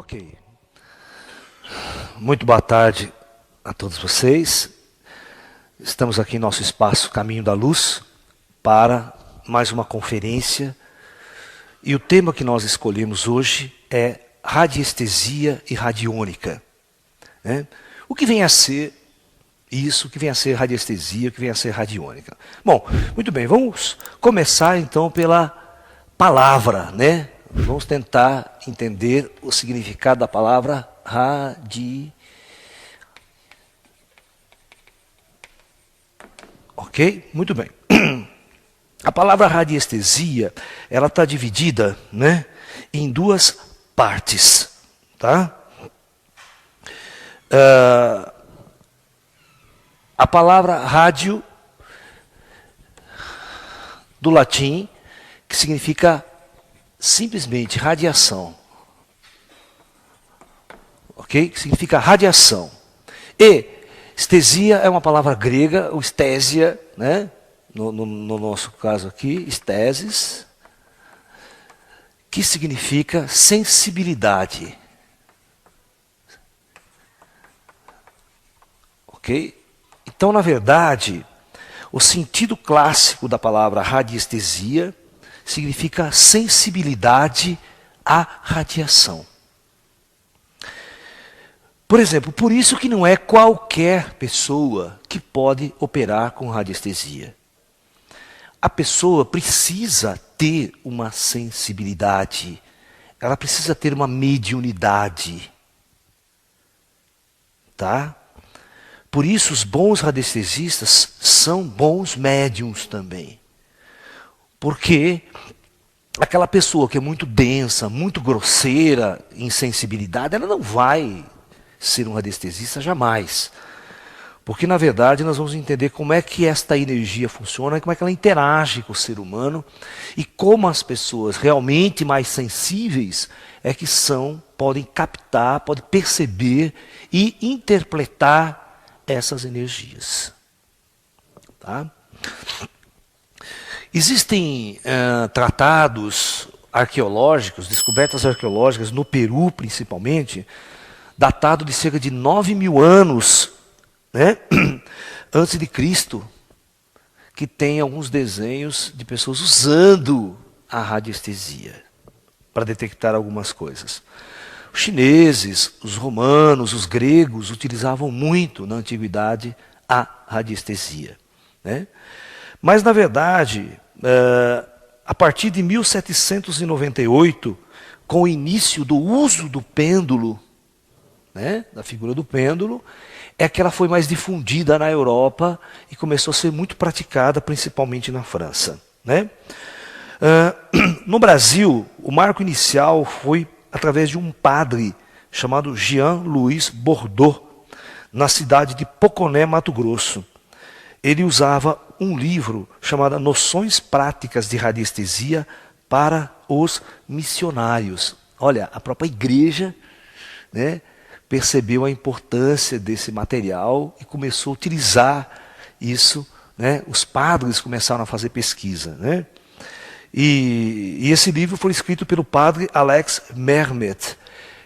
Ok. Muito boa tarde a todos vocês. Estamos aqui em nosso espaço Caminho da Luz para mais uma conferência. E o tema que nós escolhemos hoje é radiestesia e radiônica. O que vem a ser isso, o que vem a ser radiestesia, o que vem a ser radiônica? Bom, muito bem, vamos começar então pela palavra, né? Vamos tentar entender o significado da palavra Ok? Muito bem. A palavra radiestesia, ela está dividida, né, em duas partes. Tá? A palavra rádio, do latim, que significa simplesmente radiação. Ok? Que significa radiação. E estesia é uma palavra grega, o estésia, né? No nosso caso aqui, estesis, que significa sensibilidade. Ok? Então, na verdade, o sentido clássico da palavra radiestesia significa sensibilidade à radiação. Por exemplo, por isso que não é qualquer pessoa que pode operar com radiestesia. A pessoa precisa ter uma sensibilidade, ela precisa ter uma mediunidade. Tá? Por isso os bons radiestesistas são bons médiums também. Porque aquela pessoa que é muito densa, muito grosseira em sensibilidade, ela não vai ser um radiestesista jamais. Porque, na verdade, nós vamos entender como é que esta energia funciona, como é que ela interage com o ser humano e como as pessoas realmente mais sensíveis é que podem captar, podem perceber e interpretar essas energias. Tá? Existem tratados arqueológicos, descobertas arqueológicas no Peru principalmente, datado de cerca de 9.000 anos, né, antes de Cristo, que tem alguns desenhos de pessoas usando a radiestesia para detectar algumas coisas. Os chineses, os romanos, os gregos utilizavam muito na antiguidade a radiestesia. Né? Mas, na verdade, a partir de 1798, com o início do uso do pêndulo, né, da figura do pêndulo, é que ela foi mais difundida na Europa e começou a ser muito praticada, principalmente na França. Né? No Brasil, o marco inicial foi através de um padre chamado Jean-Louis Bordeaux, na cidade de Poconé, Mato Grosso. Ele usava um livro chamado Noções Práticas de Radiestesia para os Missionários. Olha, a própria igreja, né, percebeu a importância desse material e começou a utilizar isso. Né? Os padres começaram a fazer pesquisa. Né? E esse livro foi escrito pelo padre Alex Mermet.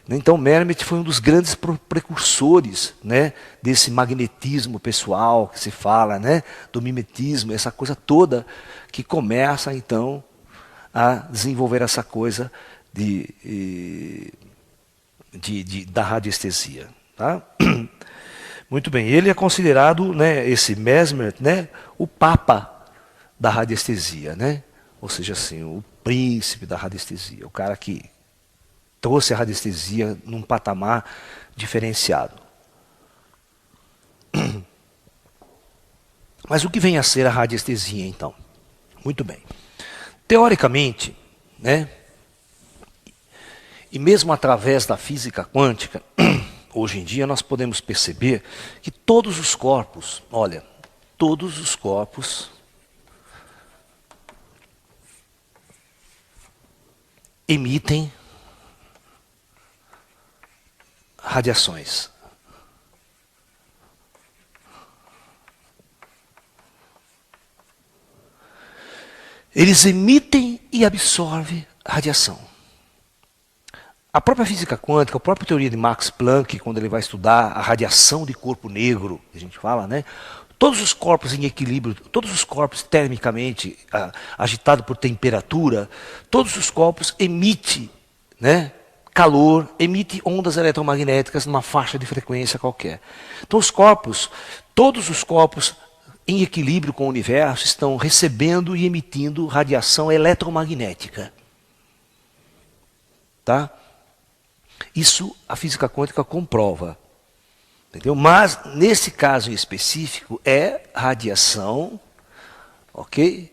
Então, Mermet foi um dos grandes precursores, né, desse magnetismo pessoal que se fala, né, do mimetismo, essa coisa toda que começa, então, a desenvolver essa coisa da radiestesia. Tá? Muito bem, ele é considerado, né, esse Mesmer, né, o papa da radiestesia, né? Ou seja, assim, o príncipe da radiestesia, o cara que trouxe a radiestesia num patamar diferenciado. Mas o que vem a ser a radiestesia, então? Muito bem. Teoricamente, né, e mesmo através da física quântica, hoje em dia nós podemos perceber que todos os corpos, olha, todos os corpos emitem radiações. Eles emitem e absorvem radiação. A própria física quântica, a própria teoria de Max Planck, quando ele vai estudar a radiação de corpo negro, que a gente fala, né? Todos os corpos em equilíbrio, todos os corpos termicamente agitados por temperatura, todos os corpos emitem, né, calor, emitem ondas eletromagnéticas numa faixa de frequência qualquer. Então todos os corpos em equilíbrio com o universo estão recebendo e emitindo radiação eletromagnética. Tá? Isso a física quântica comprova. Entendeu? Mas, nesse caso em específico, é radiação, ok?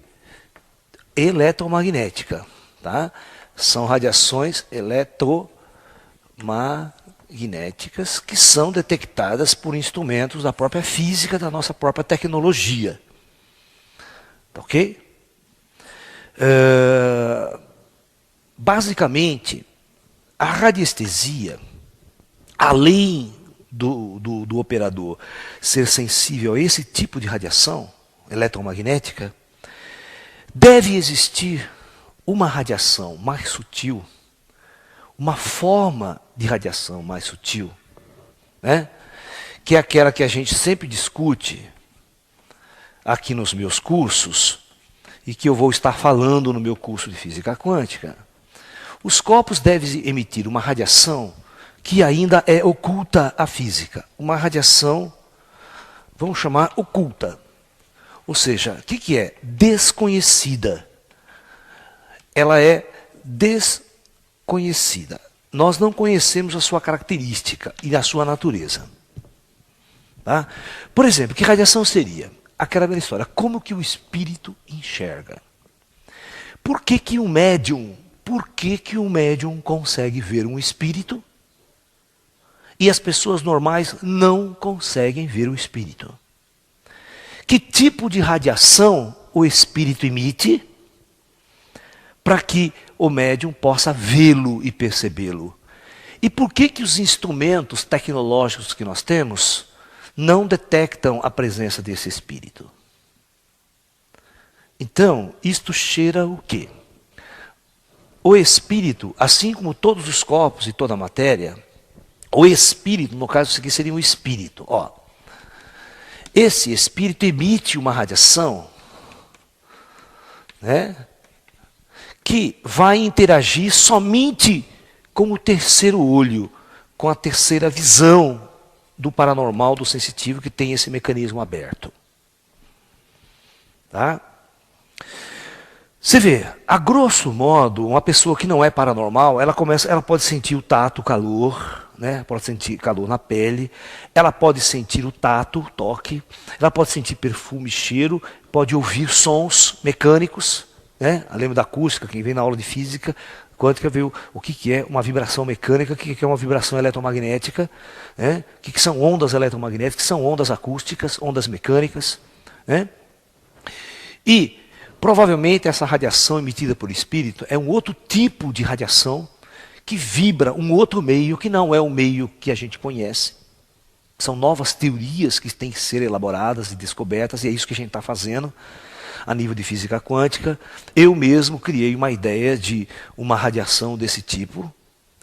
Eletromagnética. Tá? São radiações eletromagnéticas que são detectadas por instrumentos da própria física, da nossa própria tecnologia. Ok? Basicamente, a radiestesia, além do operador ser sensível a esse tipo de radiação eletromagnética, deve existir uma radiação mais sutil, uma forma de radiação mais sutil, né? Que é aquela que a gente sempre discute aqui nos meus cursos e que eu vou estar falando no meu curso de física quântica. Os corpos devem emitir uma radiação que ainda é oculta à física. Uma radiação, vamos chamar oculta. Ou seja, o que é? Desconhecida. Ela é desconhecida. Nós não conhecemos a sua característica e a sua natureza. Tá? Por exemplo, que radiação seria? Aquela velha história, como que o espírito enxerga? Por que um médium consegue ver um espírito e as pessoas normais não conseguem ver o espírito? Que tipo de radiação o espírito emite para que o médium possa vê-lo e percebê-lo? E por que os instrumentos tecnológicos que nós temos não detectam a presença desse espírito? Então, isto cheira o quê? O espírito, assim como todos os corpos e toda a matéria, o espírito, no caso isso aqui seria um espírito. Ó. Esse espírito emite uma radiação, né, que vai interagir somente com o terceiro olho, com a terceira visão do paranormal, do sensitivo, que tem esse mecanismo aberto. Tá? Você vê, a grosso modo, uma pessoa que não é paranormal, ela pode sentir o tato, o calor, né? Pode sentir calor na pele, ela pode sentir o tato, o toque, ela pode sentir perfume, cheiro, pode ouvir sons mecânicos, né? Lembra da acústica, quem vem na aula de física quântica vê o que é uma vibração mecânica, o que é uma vibração eletromagnética, né? O que são ondas eletromagnéticas, o que são ondas acústicas, ondas mecânicas, né? E provavelmente essa radiação emitida por espírito é um outro tipo de radiação que vibra um outro meio que não é o meio que a gente conhece. São novas teorias que têm que ser elaboradas e descobertas, e é isso que a gente está fazendo a nível de física quântica. Eu mesmo criei uma ideia de uma radiação desse tipo,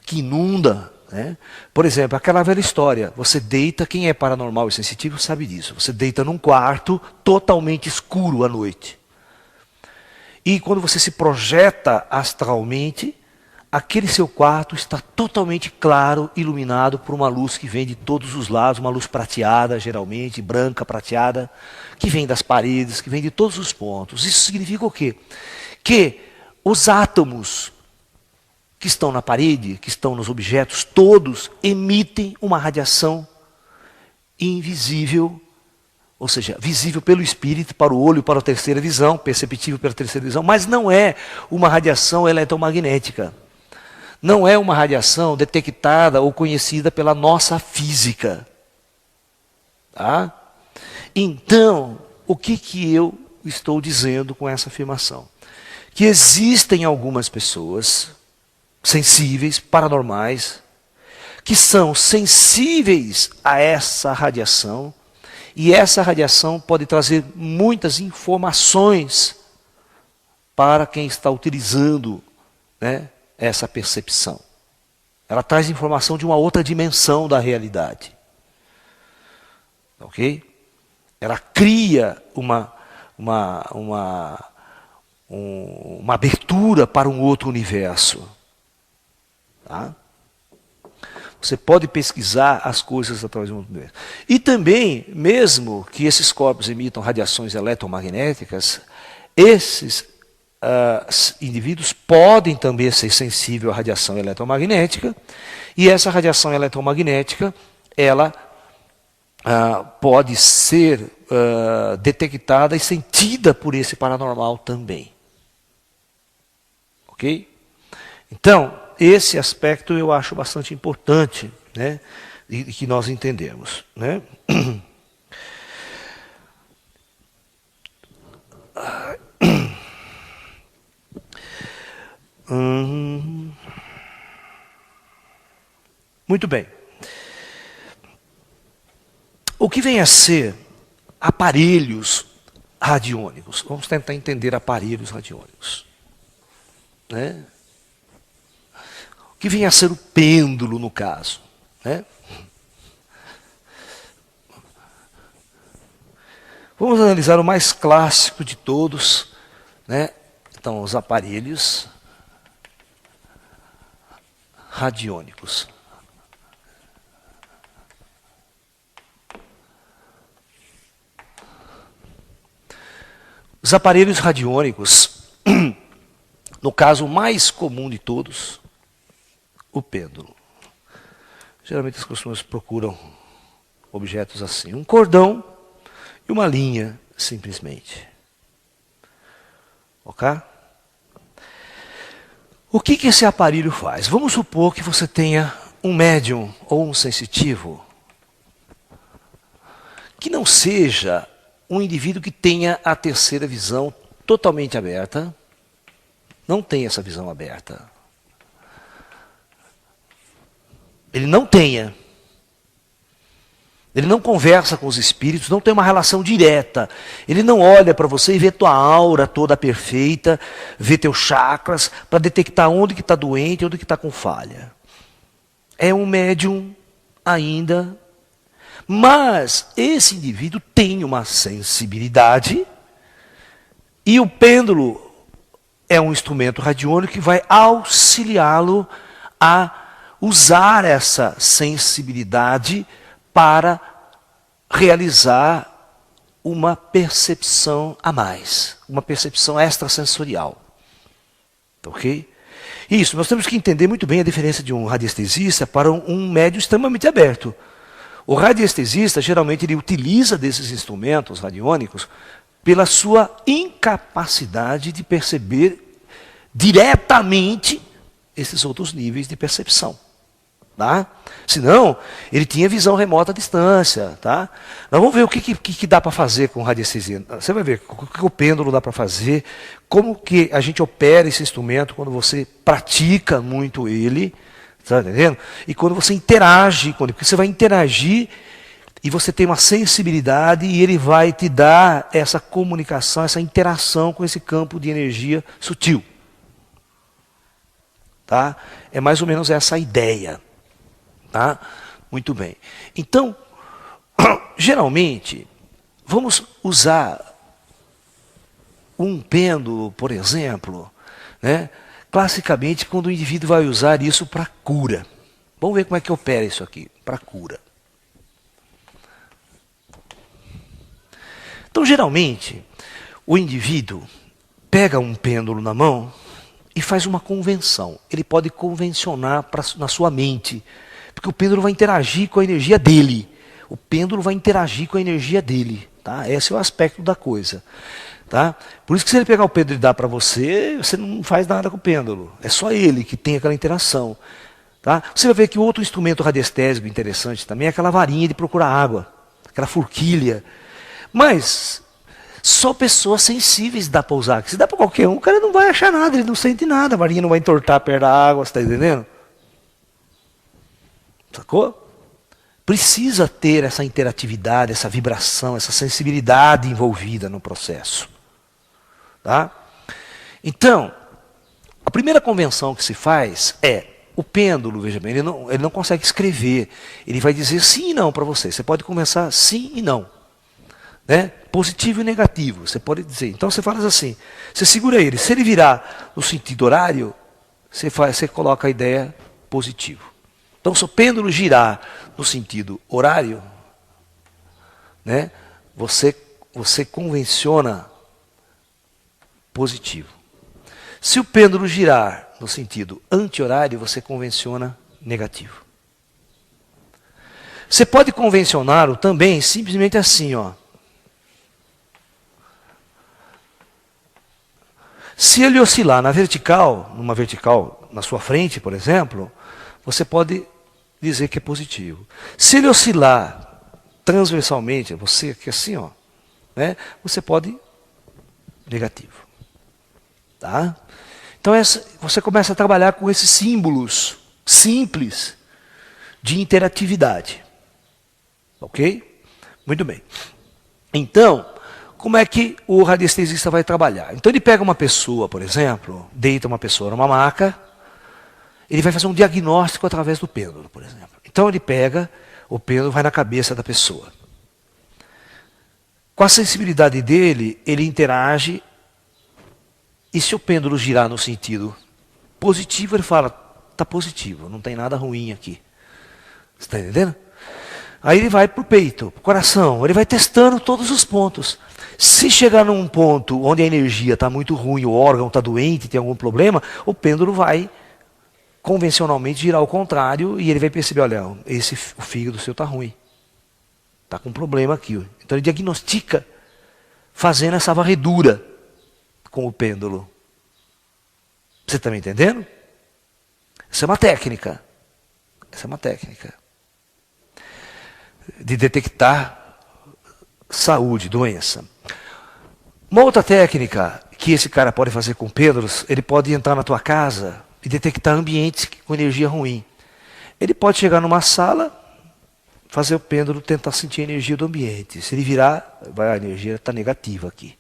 que inunda, né? Por exemplo, aquela velha história, você deita, quem é paranormal e sensitivo sabe disso, você deita num quarto totalmente escuro à noite. E quando você se projeta astralmente, aquele seu quarto está totalmente claro, iluminado por uma luz que vem de todos os lados, uma luz prateada, geralmente, branca, prateada, que vem das paredes, que vem de todos os pontos. Isso significa o quê? Que os átomos que estão na parede, que estão nos objetos, todos emitem uma radiação invisível, ou seja, visível pelo espírito, para o olho, para a terceira visão, perceptível pela terceira visão, mas não é uma radiação eletromagnética. Não é uma radiação detectada ou conhecida pela nossa física. Tá? Então, o que eu estou dizendo com essa afirmação? Que existem algumas pessoas sensíveis, paranormais, que são sensíveis a essa radiação, e essa radiação pode trazer muitas informações para quem está utilizando, né, essa percepção. Ela traz informação de uma outra dimensão da realidade. Ok? Ela cria uma abertura para um outro universo. Tá? Você pode pesquisar as coisas através do universo. E também, mesmo que esses corpos emitam radiações eletromagnéticas, esses indivíduos podem também ser sensíveis à radiação eletromagnética, e essa radiação eletromagnética, ela pode ser detectada e sentida por esse paranormal também. Ok? Então, esse aspecto eu acho bastante importante, né, e que nós entendemos. Né? Muito bem. O que vem a ser aparelhos radiônicos? Vamos tentar entender aparelhos radiônicos. Né? O que vem a ser o pêndulo, no caso? Né? Vamos analisar o mais clássico de todos. Né? Então, os aparelhos radiônicos. Os aparelhos radiônicos, no caso mais comum de todos, o pêndulo. Geralmente as pessoas procuram objetos assim, um cordão e uma linha, simplesmente. Ok? O que esse aparelho faz? Vamos supor que você tenha um médium ou um sensitivo que não seja um indivíduo que tenha a terceira visão totalmente aberta, não tem essa visão aberta. Ele não tenha. Ele não conversa com os espíritos, não tem uma relação direta. Ele não olha para você e vê tua aura toda perfeita, vê teus chakras, para detectar onde que está doente, onde que está com falha. É um médium ainda. Mas esse indivíduo tem uma sensibilidade e o pêndulo é um instrumento radiônico que vai auxiliá-lo a usar essa sensibilidade para realizar uma percepção a mais, uma percepção extrasensorial. Ok? Isso, nós temos que entender muito bem a diferença de um radiestesista para um médium extremamente aberto. O radiestesista, geralmente, ele utiliza desses instrumentos radiônicos pela sua incapacidade de perceber diretamente esses outros níveis de percepção. Tá? Senão, ele tinha visão remota à distância. Tá? Nós vamos ver o que dá para fazer com radiestesia. Você vai ver o que o pêndulo dá para fazer, como que a gente opera esse instrumento quando você pratica muito ele. Está entendendo? E quando você interage com ele, porque você vai interagir e você tem uma sensibilidade e ele vai te dar essa comunicação, essa interação com esse campo de energia sutil. Tá? É mais ou menos essa a ideia. Tá? Muito bem. Então, geralmente, vamos usar um pêndulo, por exemplo, né? Classicamente, quando o indivíduo vai usar isso para cura. Vamos ver como é que opera isso aqui, para cura. Então, geralmente, o indivíduo pega um pêndulo na mão e faz uma convenção. Ele pode convencionar na sua mente, porque o pêndulo vai interagir com a energia dele. O pêndulo vai interagir com a energia dele. Tá? Esse é o aspecto da coisa. Tá? Por isso que se ele pegar o pêndulo e dar para você, você não faz nada com o pêndulo. É só ele que tem aquela interação. Tá? Você vai ver que outro instrumento radiestésico interessante também é aquela varinha de procurar água, aquela forquilha. Mas só pessoas sensíveis dá para usar. Se dá para qualquer um, o cara não vai achar nada, ele não sente nada, a varinha não vai entortar perto da água, você está entendendo? Sacou? Precisa ter essa interatividade, essa vibração, essa sensibilidade envolvida no processo. Tá? Então, a primeira convenção que se faz é o pêndulo, veja bem, ele não consegue escrever. Ele vai dizer sim e não para você. Você pode começar sim e não. Né? Positivo e negativo, você pode dizer. Então você fala assim, você segura ele. Se ele virar no sentido horário, você coloca a ideia positivo. Então se o pêndulo girar no sentido horário, né, você convenciona positivo. Se o pêndulo girar no sentido anti-horário, você convenciona negativo. Você pode convencioná-lo também simplesmente assim, ó. Se ele oscilar na vertical, numa vertical na sua frente, por exemplo, você pode dizer que é positivo. Se ele oscilar transversalmente, você aqui assim, ó, né, você pode negativo. Tá? Então você começa a trabalhar com esses símbolos simples de interatividade. Ok? Muito bem. Então, como é que o radiestesista vai trabalhar? Então ele pega uma pessoa, por exemplo, deita uma pessoa numa maca, ele vai fazer um diagnóstico através do pêndulo, por exemplo. Então ele pega, o pêndulo vai na cabeça da pessoa. Com a sensibilidade dele, ele interage, e se o pêndulo girar no sentido positivo, ele fala, está positivo, não tem nada ruim aqui. Você está entendendo? Aí ele vai para o peito, para o coração, ele vai testando todos os pontos. Se chegar num ponto onde a energia está muito ruim, o órgão está doente, tem algum problema, o pêndulo vai convencionalmente girar ao contrário e ele vai perceber, olha, o fígado seu está ruim. Está com um problema aqui. Então ele diagnostica fazendo essa varredura com o pêndulo. Você está me entendendo? Essa é uma técnica. Essa é uma técnica de detectar saúde, doença. Uma outra técnica que esse cara pode fazer com pêndulos, ele pode entrar na tua casa e detectar ambientes com energia ruim. Ele pode chegar numa sala, fazer o pêndulo tentar sentir a energia do ambiente. Se ele virar, a energia está negativa aqui.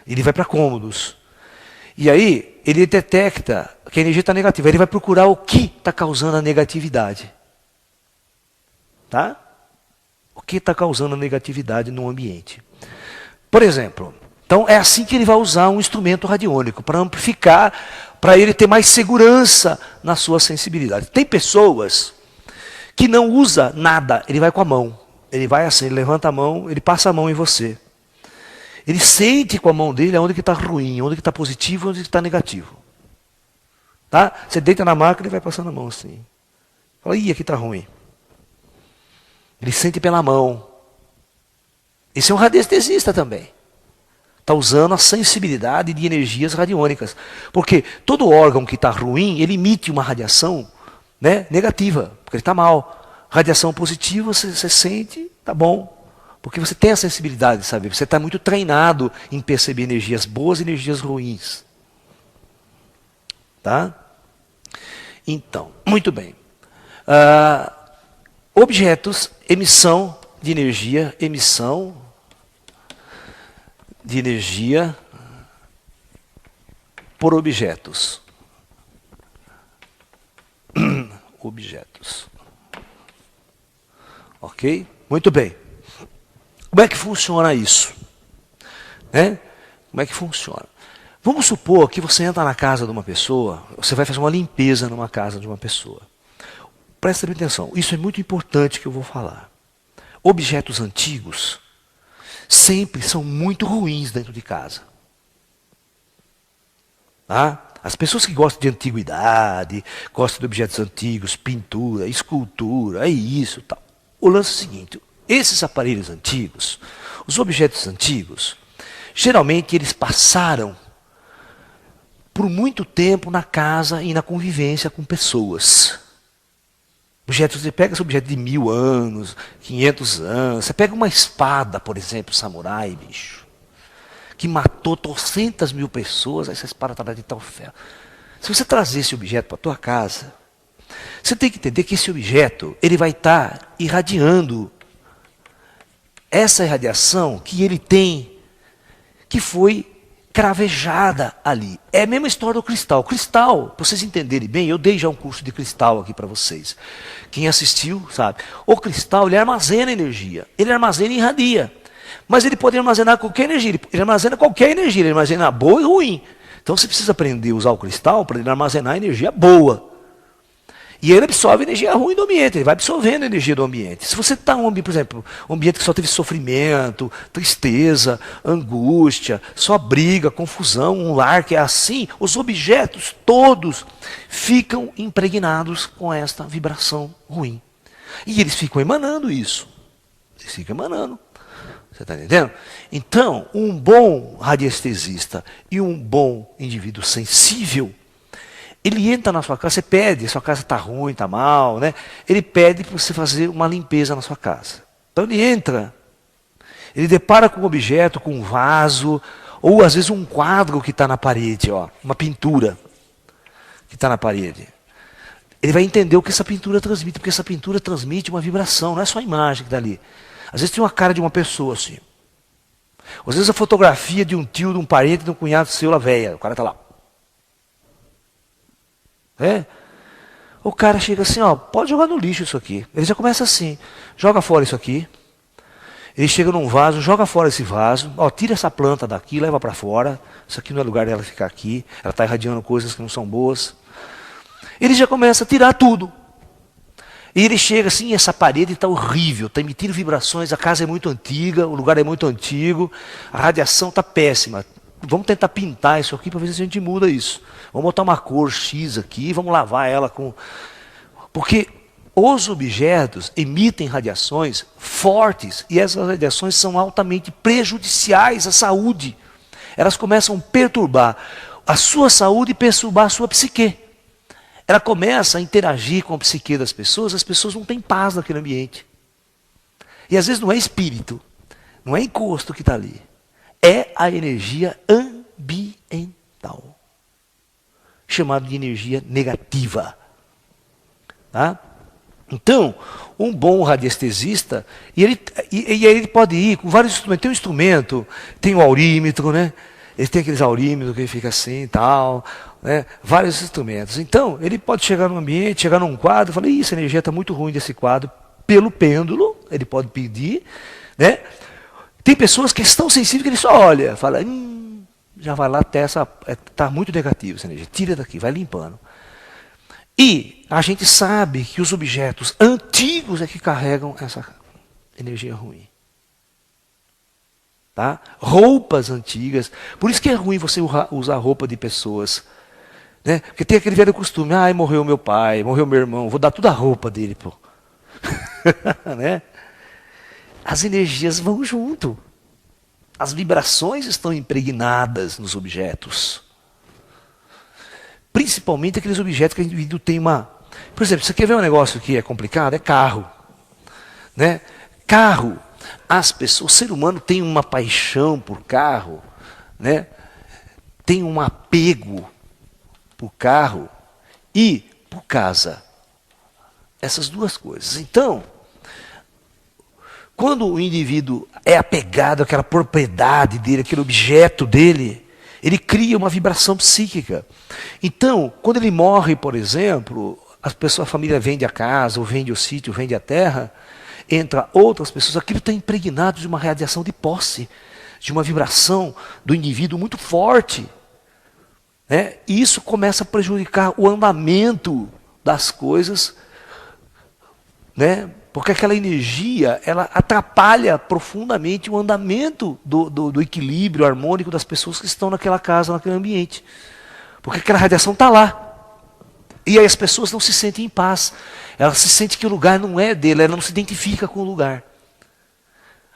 Ele vai para cômodos. E aí, ele detecta que a energia está negativa. Ele vai procurar o que está causando a negatividade. Tá? O que está causando a negatividade no ambiente. Por exemplo, então é assim que ele vai usar um instrumento radiônico, para amplificar, para ele ter mais segurança na sua sensibilidade. Tem pessoas que não usa nada, ele vai com a mão. Ele vai assim, ele levanta a mão, ele passa a mão em você. Ele sente com a mão dele onde que está ruim, onde que está positivo, onde que está negativo. Tá? Você deita na maca, ele vai passando a mão assim. Fala, ih, aqui está ruim. Ele sente pela mão. Esse é um radiestesista também. Está usando a sensibilidade de energias radiônicas. Porque todo órgão que está ruim, ele emite uma radiação, né, negativa, porque ele está mal. Radiação positiva, você sente, tá bom. Porque você tem a sensibilidade de saber. Você está muito treinado em perceber energias boas e energias ruins. Tá? Então, muito bem. Objetos, emissão de energia por objetos. Objetos. Ok? Muito bem. Como é que funciona isso? Né? Como é que funciona? Vamos supor que você entra na casa de uma pessoa, você vai fazer uma limpeza numa casa de uma pessoa. Presta bem atenção, isso é muito importante que eu vou falar. Objetos antigos sempre são muito ruins dentro de casa. Tá? As pessoas que gostam de antiguidade, gostam de objetos antigos, pintura, escultura, é isso, tal. O lance é o seguinte, esses aparelhos antigos, os objetos antigos, geralmente eles passaram por muito tempo na casa e na convivência com pessoas. Você pega esse objeto de 1000 anos, 500 anos, você pega uma espada, por exemplo, samurai, bicho, que matou 200.000 pessoas, essa espada está de tal ferro. Se você trazer esse objeto para a tua casa, você tem que entender que esse objeto, ele vai estar irradiando essa irradiação que ele tem, que foi encravejada ali. É a mesma história do cristal. Cristal, para vocês entenderem bem, eu dei já um curso de cristal aqui para vocês. Quem assistiu, sabe? O cristal, ele armazena energia. Ele armazena e irradia. Mas ele pode armazenar qualquer energia. Ele armazena qualquer energia. Ele armazena boa e ruim. Então você precisa aprender a usar o cristal para ele armazenar energia boa. E ele absorve energia ruim do ambiente, ele vai absorvendo a energia do ambiente. Se você está um ambiente, por exemplo, um ambiente que só teve sofrimento, tristeza, angústia, só briga, confusão, um lar que é assim, os objetos todos ficam impregnados com esta vibração ruim. E eles ficam emanando isso. Eles ficam emanando. Você está entendendo? Então, um bom radiestesista e um bom indivíduo sensível, ele entra na sua casa, você pede, sua casa está ruim, está mal, né? Ele pede para você fazer uma limpeza na sua casa. Então ele entra, ele depara com um objeto, com um vaso, ou às vezes um quadro que está na parede, ó, uma pintura que está na parede. Ele vai entender o que essa pintura transmite, porque essa pintura transmite uma vibração, não é só a imagem que está ali. Às vezes tem uma cara de uma pessoa assim. Às vezes a fotografia de um tio, de um parente, de um cunhado seu, lá velha, o cara está lá. O cara chega assim, ó, pode jogar no lixo isso aqui. Ele já começa assim, joga fora isso aqui. Ele chega num vaso, joga fora esse vaso, ó, tira essa planta daqui, leva para fora. Isso aqui não é lugar dela ficar aqui. Ela está irradiando coisas que não são boas. Ele já começa a tirar tudo. E ele chega assim, essa parede está horrível, está emitindo vibrações, a casa é muito antiga, o lugar é muito antigo, a radiação está péssima. Vamos tentar pintar isso aqui para ver se a gente muda isso. Vamos botar uma cor X aqui, vamos lavar ela com... Porque os objetos emitem radiações fortes e essas radiações são altamente prejudiciais à saúde. Elas começam a perturbar a sua saúde e perturbar a sua psique. Ela começa a interagir com a psique das pessoas, as pessoas não têm paz naquele ambiente. E às vezes não é espírito, não é encosto que está ali. É a energia ambiental, chamada de energia negativa. Tá? Então, um bom radiestesista, e ele pode ir com vários instrumentos. Tem um instrumento, tem o aurímetro, né? Ele tem aqueles aurímetros que ele fica assim e tal, né? Vários instrumentos. Então, ele pode chegar num ambiente, chegar num quadro, e falar, essa energia está muito ruim desse quadro, pelo pêndulo, ele pode pedir, né? Tem pessoas que estão sensíveis que ele só olha, fala, já vai lá até está muito negativo essa energia, tira daqui, vai limpando. E a gente sabe que os objetos antigos é que carregam essa energia ruim. Tá? Roupas antigas, por isso que é ruim você usar roupa de pessoas. Né? Porque tem aquele velho costume, morreu meu pai, morreu meu irmão, vou dar toda a roupa dele. Pô. Né? As energias vão junto. As vibrações estão impregnadas nos objetos. Principalmente aqueles objetos que o indivíduo tem uma... Por exemplo, você quer ver um negócio que é complicado? É carro. Né? Carro, o ser humano tem uma paixão por carro, né? Tem um apego por carro e por casa. Essas duas coisas. Então, quando o indivíduo é apegado àquela propriedade dele, aquele objeto dele, ele cria uma vibração psíquica. Então, quando ele morre, por exemplo, a família vende a casa, ou vende o sítio, vende a terra, entra outras pessoas, aquilo está impregnado de uma radiação de posse, de uma vibração do indivíduo muito forte. Né? E isso começa a prejudicar o andamento das coisas, né? Porque aquela energia, ela atrapalha profundamente o andamento do equilíbrio harmônico das pessoas que estão naquela casa, naquele ambiente. Porque aquela radiação está lá. E aí as pessoas não se sentem em paz. Elas se sentem que o lugar não é dele, ela não se identifica com o lugar.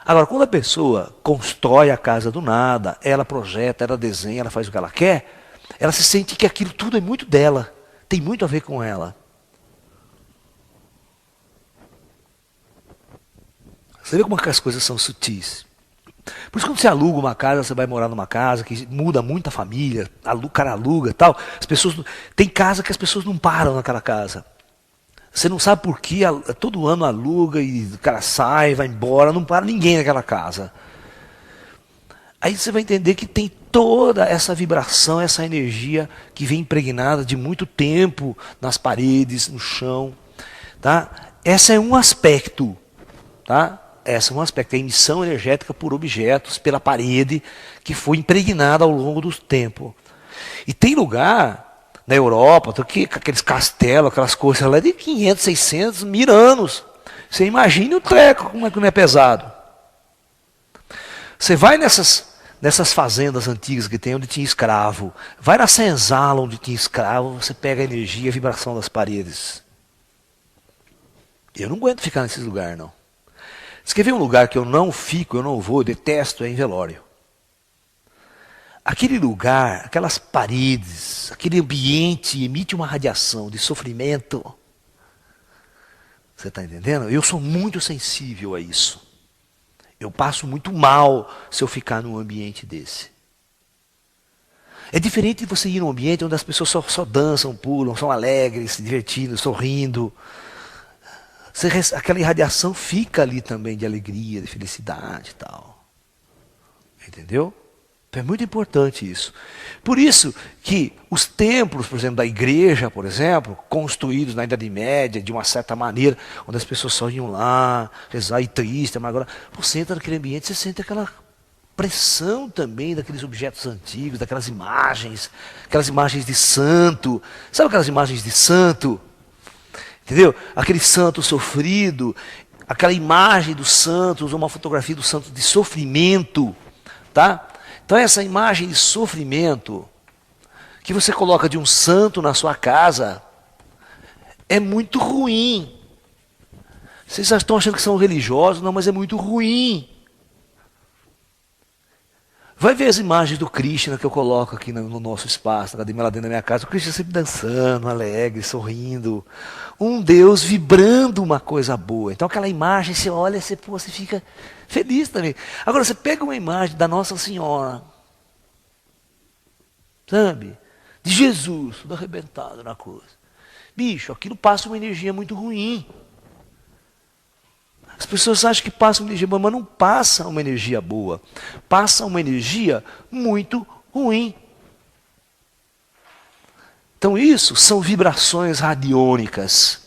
Agora, quando a pessoa constrói a casa do nada, ela projeta, ela desenha, ela faz o que ela quer, ela se sente que aquilo tudo é muito dela, tem muito a ver com ela. Você vê como as coisas são sutis. Por isso, quando você aluga uma casa, você vai morar numa casa que muda muito a família, o cara aluga e tal. As pessoas, tem casa que as pessoas não param naquela casa. Você não sabe por quê, todo ano aluga e o cara sai, vai embora, não para ninguém naquela casa. Aí você vai entender que tem toda essa vibração, essa energia que vem impregnada de muito tempo nas paredes, no chão. Tá? Esse é um aspecto. Tá? Esse é um aspecto, a emissão energética por objetos, pela parede, que foi impregnada ao longo do tempo. E tem lugar na Europa, aqueles castelos, aquelas coisas lá de 500, 600, 1000 anos. Você imagine o treco, como é que não é pesado. Você vai nessas fazendas antigas que tem, onde tinha escravo. Vai na senzala, onde tinha escravo, você pega a energia e a vibração das paredes. Eu não aguento ficar nesses lugares, não. Você quer ver um lugar que eu não fico, eu não vou, eu detesto, é em velório. Aquele lugar, aquelas paredes, aquele ambiente emite uma radiação de sofrimento. Você está entendendo? Eu sou muito sensível a isso. Eu passo muito mal se eu ficar num ambiente desse. É diferente de você ir num ambiente onde as pessoas só dançam, pulam, são alegres, se divertindo, sorrindo. Aquela irradiação fica ali também de alegria, de felicidade e tal. Entendeu? Então é muito importante isso. Por isso que os templos, por exemplo, da igreja, por exemplo, construídos na Idade Média, de uma certa maneira, onde as pessoas só iam lá, rezar e triste, mas agora você entra naquele ambiente, você sente aquela pressão também daqueles objetos antigos, daquelas imagens de santo. Sabe aquelas imagens de santo? Entendeu? Aquele santo sofrido, aquela imagem do santo, uma fotografia do santo de sofrimento, tá? Então essa imagem de sofrimento que você coloca de um santo na sua casa é muito ruim. Vocês já estão achando que são religiosos, não, mas é muito ruim. Vai ver as imagens do Krishna que eu coloco aqui no nosso espaço, na academia lá dentro da minha casa. O Krishna sempre dançando, alegre, sorrindo. Um Deus vibrando uma coisa boa. Então aquela imagem, você olha, você fica feliz também. Agora você pega uma imagem da Nossa Senhora, sabe? De Jesus, tudo arrebentado na cruz. Bicho, aquilo passa uma energia muito ruim. As pessoas acham que passa uma energia boa, mas não passa uma energia boa. Passa uma energia muito ruim. Então isso são vibrações radiônicas.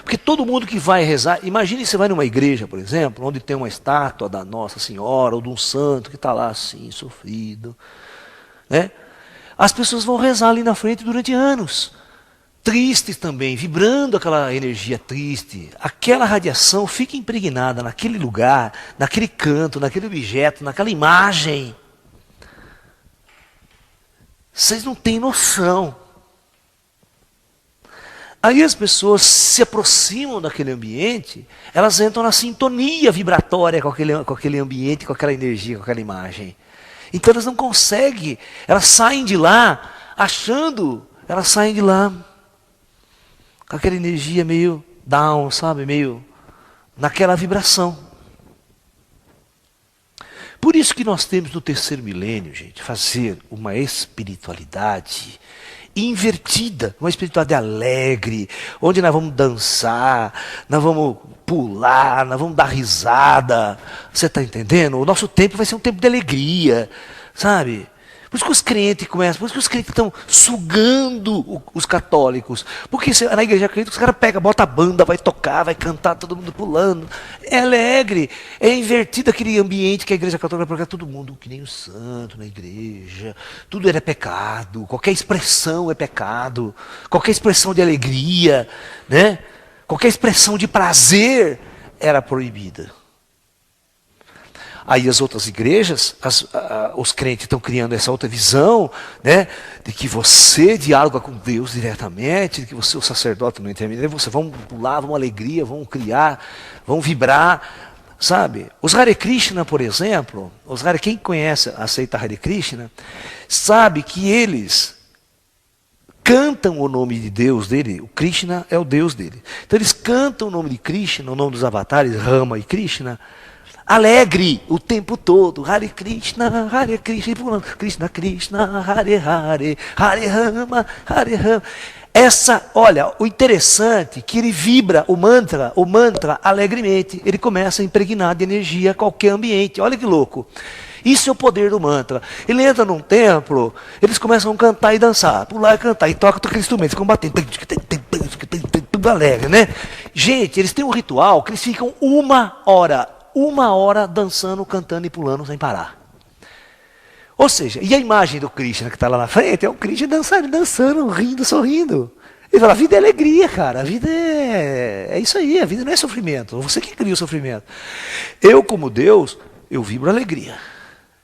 Porque todo mundo que vai rezar, imagine você vai numa igreja, por exemplo, onde tem uma estátua da Nossa Senhora ou de um santo que está lá assim, sofrido. Né? As pessoas vão rezar ali na frente durante anos. Tristes também, vibrando aquela energia triste. Aquela radiação fica impregnada naquele lugar, naquele canto, naquele objeto, naquela imagem. Vocês não têm noção. Aí as pessoas se aproximam daquele ambiente, elas entram na sintonia vibratória com aquele ambiente, com aquela energia, com aquela imagem. Então elas não conseguem, elas saem de lá com aquela energia meio down, sabe? Meio naquela vibração. Por isso que nós temos no terceiro milênio, gente, fazer uma espiritualidade invertida, uma espiritualidade alegre, onde nós vamos dançar, nós vamos pular, nós vamos dar risada. Você está entendendo? O nosso tempo vai ser um tempo de alegria, sabe? Por isso que os crentes começam, por isso que os crentes estão sugando os católicos. Porque na igreja crente os caras pegam, bota a banda, vai tocar, vai cantar, todo mundo pulando. É alegre, é invertido aquele ambiente que a igreja católica vai pegar todo mundo, que nem o santo na igreja. Tudo era pecado, qualquer expressão é pecado, qualquer expressão de alegria, né? Qualquer expressão de prazer era proibida. Aí as outras igrejas, os crentes estão criando essa outra visão, né, de que você dialoga com Deus diretamente, de que você, o sacerdote, não intermediário, você vamos pular, vamos alegria, vamos criar, vamos vibrar, sabe? Os Hare Krishna, por exemplo, quem conhece, aceita Hare Krishna, sabe que eles cantam o nome de Deus dele, o Krishna é o Deus dele. Então eles cantam o nome de Krishna, o nome dos avatares, Rama e Krishna, alegre o tempo todo. Hare Krishna, Krishna Krishna, Hare Hare, Hare Rama, Hare Rama. Olha, o interessante é que ele vibra o mantra alegremente. Ele começa a impregnar de energia qualquer ambiente. Olha que louco. Isso é o poder do mantra. Ele entra num templo, eles começam a cantar e dançar, pular e cantar, e tocam aquele instrumento, ficam batendo, tudo alegre, né? Gente, eles têm um ritual que eles ficam uma hora dançando, cantando e pulando sem parar. Ou seja, e a imagem do Krishna que está lá na frente é o Krishna dançando, rindo, sorrindo. Ele fala, a vida é alegria, cara, a vida é isso aí, a vida não é sofrimento, você que cria o sofrimento. Eu, como Deus, eu vibro alegria,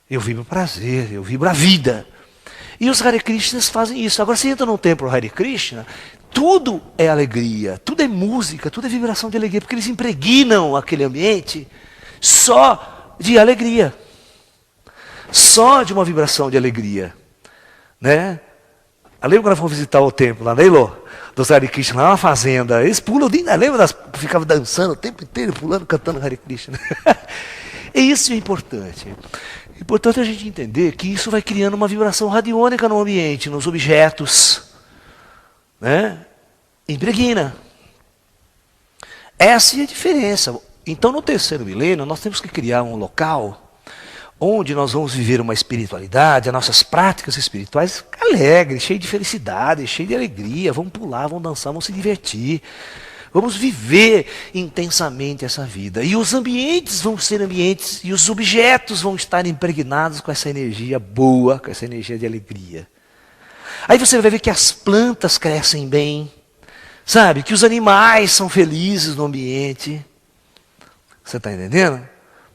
eu vibro prazer, eu vibro a vida. E os Hare Krishnas fazem isso. Agora você entra num templo Hare Krishna, tudo é alegria, tudo é música, tudo é vibração de alegria, porque eles impregnam aquele ambiente só de alegria. Só de uma vibração de alegria, né? Eu lembro quando fomos visitar o templo lá, né, Ilô? Dos Hare Krishna, lá na fazenda, eles pulam, lembra? Ficavam dançando o tempo inteiro, pulando, cantando Hare Krishna. E isso é importante. É importante a gente entender que isso vai criando uma vibração radiônica no ambiente, nos objetos, né? Impregna. Essa é a diferença. Então, no terceiro milênio, nós temos que criar um local onde nós vamos viver uma espiritualidade, as nossas práticas espirituais alegres, cheias de felicidade, cheias de alegria. Vamos pular, vamos dançar, vamos se divertir. Vamos viver intensamente essa vida. E os ambientes vão ser ambientes, e os objetos vão estar impregnados com essa energia boa, com essa energia de alegria. Aí você vai ver que as plantas crescem bem, sabe? Que os animais são felizes no ambiente. Você está entendendo?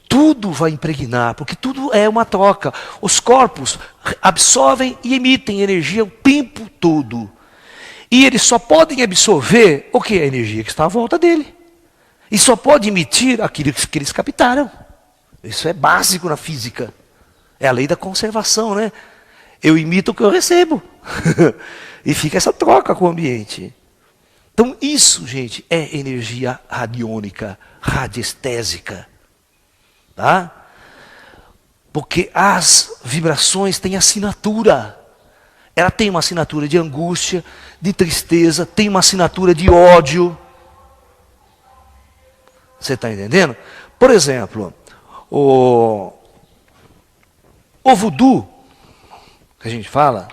Tudo vai impregnar, porque tudo é uma troca. Os corpos absorvem e emitem energia o tempo todo. E eles só podem absorver o que? A energia que está à volta dele. E só pode emitir aquilo que eles captaram. Isso é básico na física. É a lei da conservação, né? Eu imito o que eu recebo. E fica essa troca com o ambiente. Então isso, gente, é energia radiônica, radiestésica. Tá? Porque as vibrações têm assinatura. Ela tem uma assinatura de angústia, de tristeza, tem uma assinatura de ódio. Você está entendendo? Por exemplo, o voodoo, que a gente fala,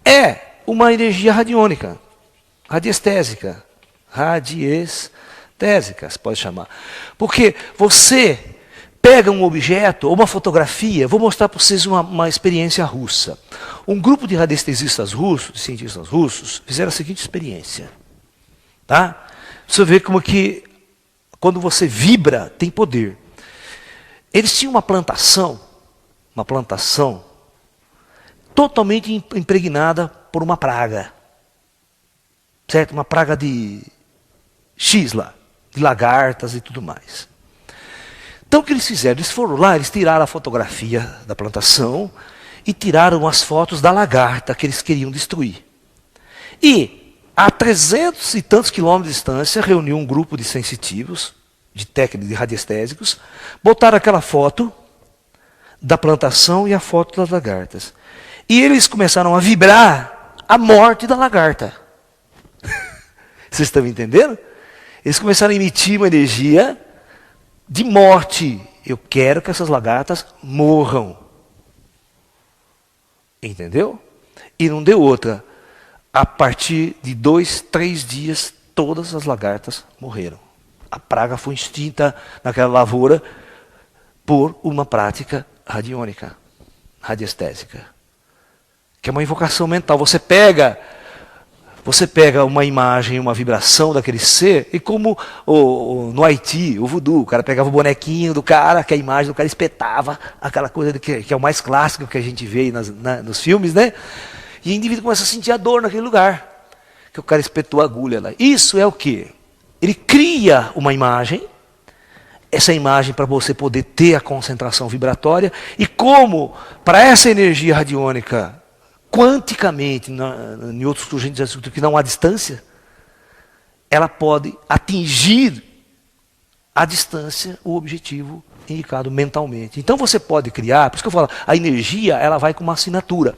é uma energia radiônica, radiestésica, se pode chamar. Porque você pega um objeto ou uma fotografia, vou mostrar para vocês uma experiência russa. Um grupo de radiestesistas russos, de cientistas russos, fizeram a seguinte experiência. Tá? Você vê como que quando você vibra, tem poder. Eles tinham uma plantação totalmente impregnada por uma praga. Certo? Uma praga de X lá, de lagartas e tudo mais. Então o que eles fizeram? Eles foram lá, eles tiraram a fotografia da plantação e tiraram as fotos da lagarta que eles queriam destruir. E a 300 e tantos quilômetros de distância, reuniu um grupo de sensitivos, de técnicos, de radiestésicos, botaram aquela foto da plantação e a foto das lagartas. E eles começaram a vibrar a morte da lagarta. Vocês estão me entendendo? Eles começaram a emitir uma energia de morte. Eu quero que essas lagartas morram. Entendeu? E não deu outra. A partir de 2, 3 dias, todas as lagartas morreram. A praga foi extinta naquela lavoura por uma prática radiônica, radiestésica. Que é uma invocação mental. Você pega uma imagem, uma vibração daquele ser, e como no Haiti, o voodoo, o cara pegava o bonequinho do cara, que a imagem do cara espetava, aquela coisa que é o mais clássico que a gente vê nos filmes, né? E o indivíduo começa a sentir a dor naquele lugar, que o cara espetou a agulha lá. Isso é o quê? Ele cria uma imagem, essa imagem para você poder ter a concentração vibratória, e como para essa energia radiônica, quanticamente, em outros surgentes que não há distância, ela pode atingir à distância o objetivo indicado mentalmente. Então você pode criar, por isso que eu falo, a energia ela vai com uma assinatura.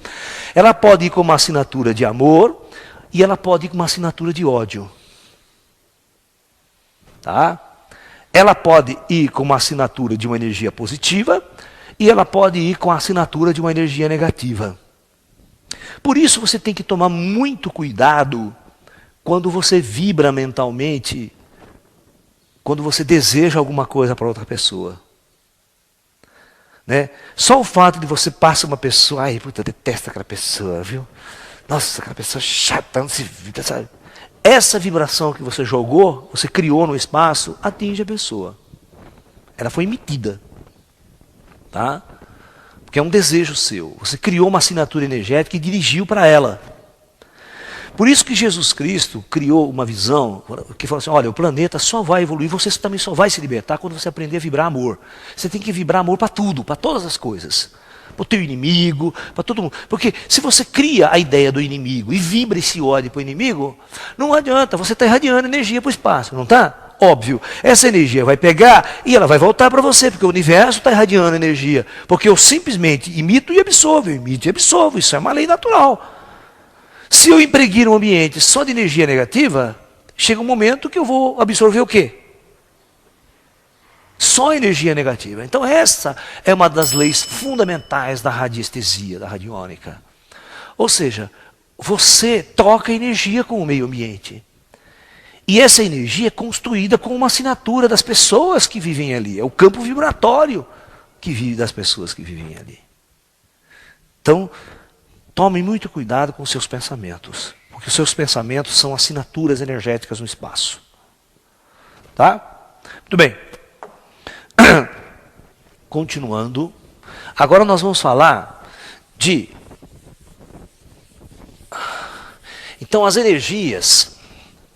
Ela pode ir com uma assinatura de amor e ela pode ir com uma assinatura de ódio. Tá? Ela pode ir com uma assinatura de uma energia positiva e ela pode ir com a assinatura de uma energia negativa. Por isso você tem que tomar muito cuidado quando você vibra mentalmente, quando você deseja alguma coisa para outra pessoa. Né? Só o fato de você passar uma pessoa, ai, puta, eu detesto aquela pessoa, viu? Nossa, aquela pessoa chata, não se vibra, sabe? Essa vibração que você jogou, você criou no espaço, atinge a pessoa. Ela foi emitida. Tá? Porque é um desejo seu. Você criou uma assinatura energética e dirigiu para ela. Por isso que Jesus Cristo criou uma visão que falou assim, olha, o planeta só vai evoluir, você também só vai se libertar quando você aprender a vibrar amor. Você tem que vibrar amor para tudo, para todas as coisas. Para o teu inimigo, para todo mundo. Porque se você cria a ideia do inimigo e vibra esse ódio para o inimigo, não adianta, você está irradiando energia para o espaço, não está? Óbvio, essa energia vai pegar e ela vai voltar para você, porque o universo está irradiando energia. Porque eu simplesmente imito e absorvo, isso é uma lei natural. Se eu impregir um ambiente só de energia negativa, chega um momento que eu vou absorver o quê? Só energia negativa. Então essa é uma das leis fundamentais da radiestesia, da radiônica. Ou seja, você troca energia com o meio ambiente. E essa energia é construída com uma assinatura das pessoas que vivem ali. É o campo vibratório que vive das pessoas que vivem ali. Então, tome muito cuidado com os seus pensamentos. Porque os seus pensamentos são assinaturas energéticas no espaço. Tá? Muito bem. Continuando. Agora nós vamos falar de... Então, as energias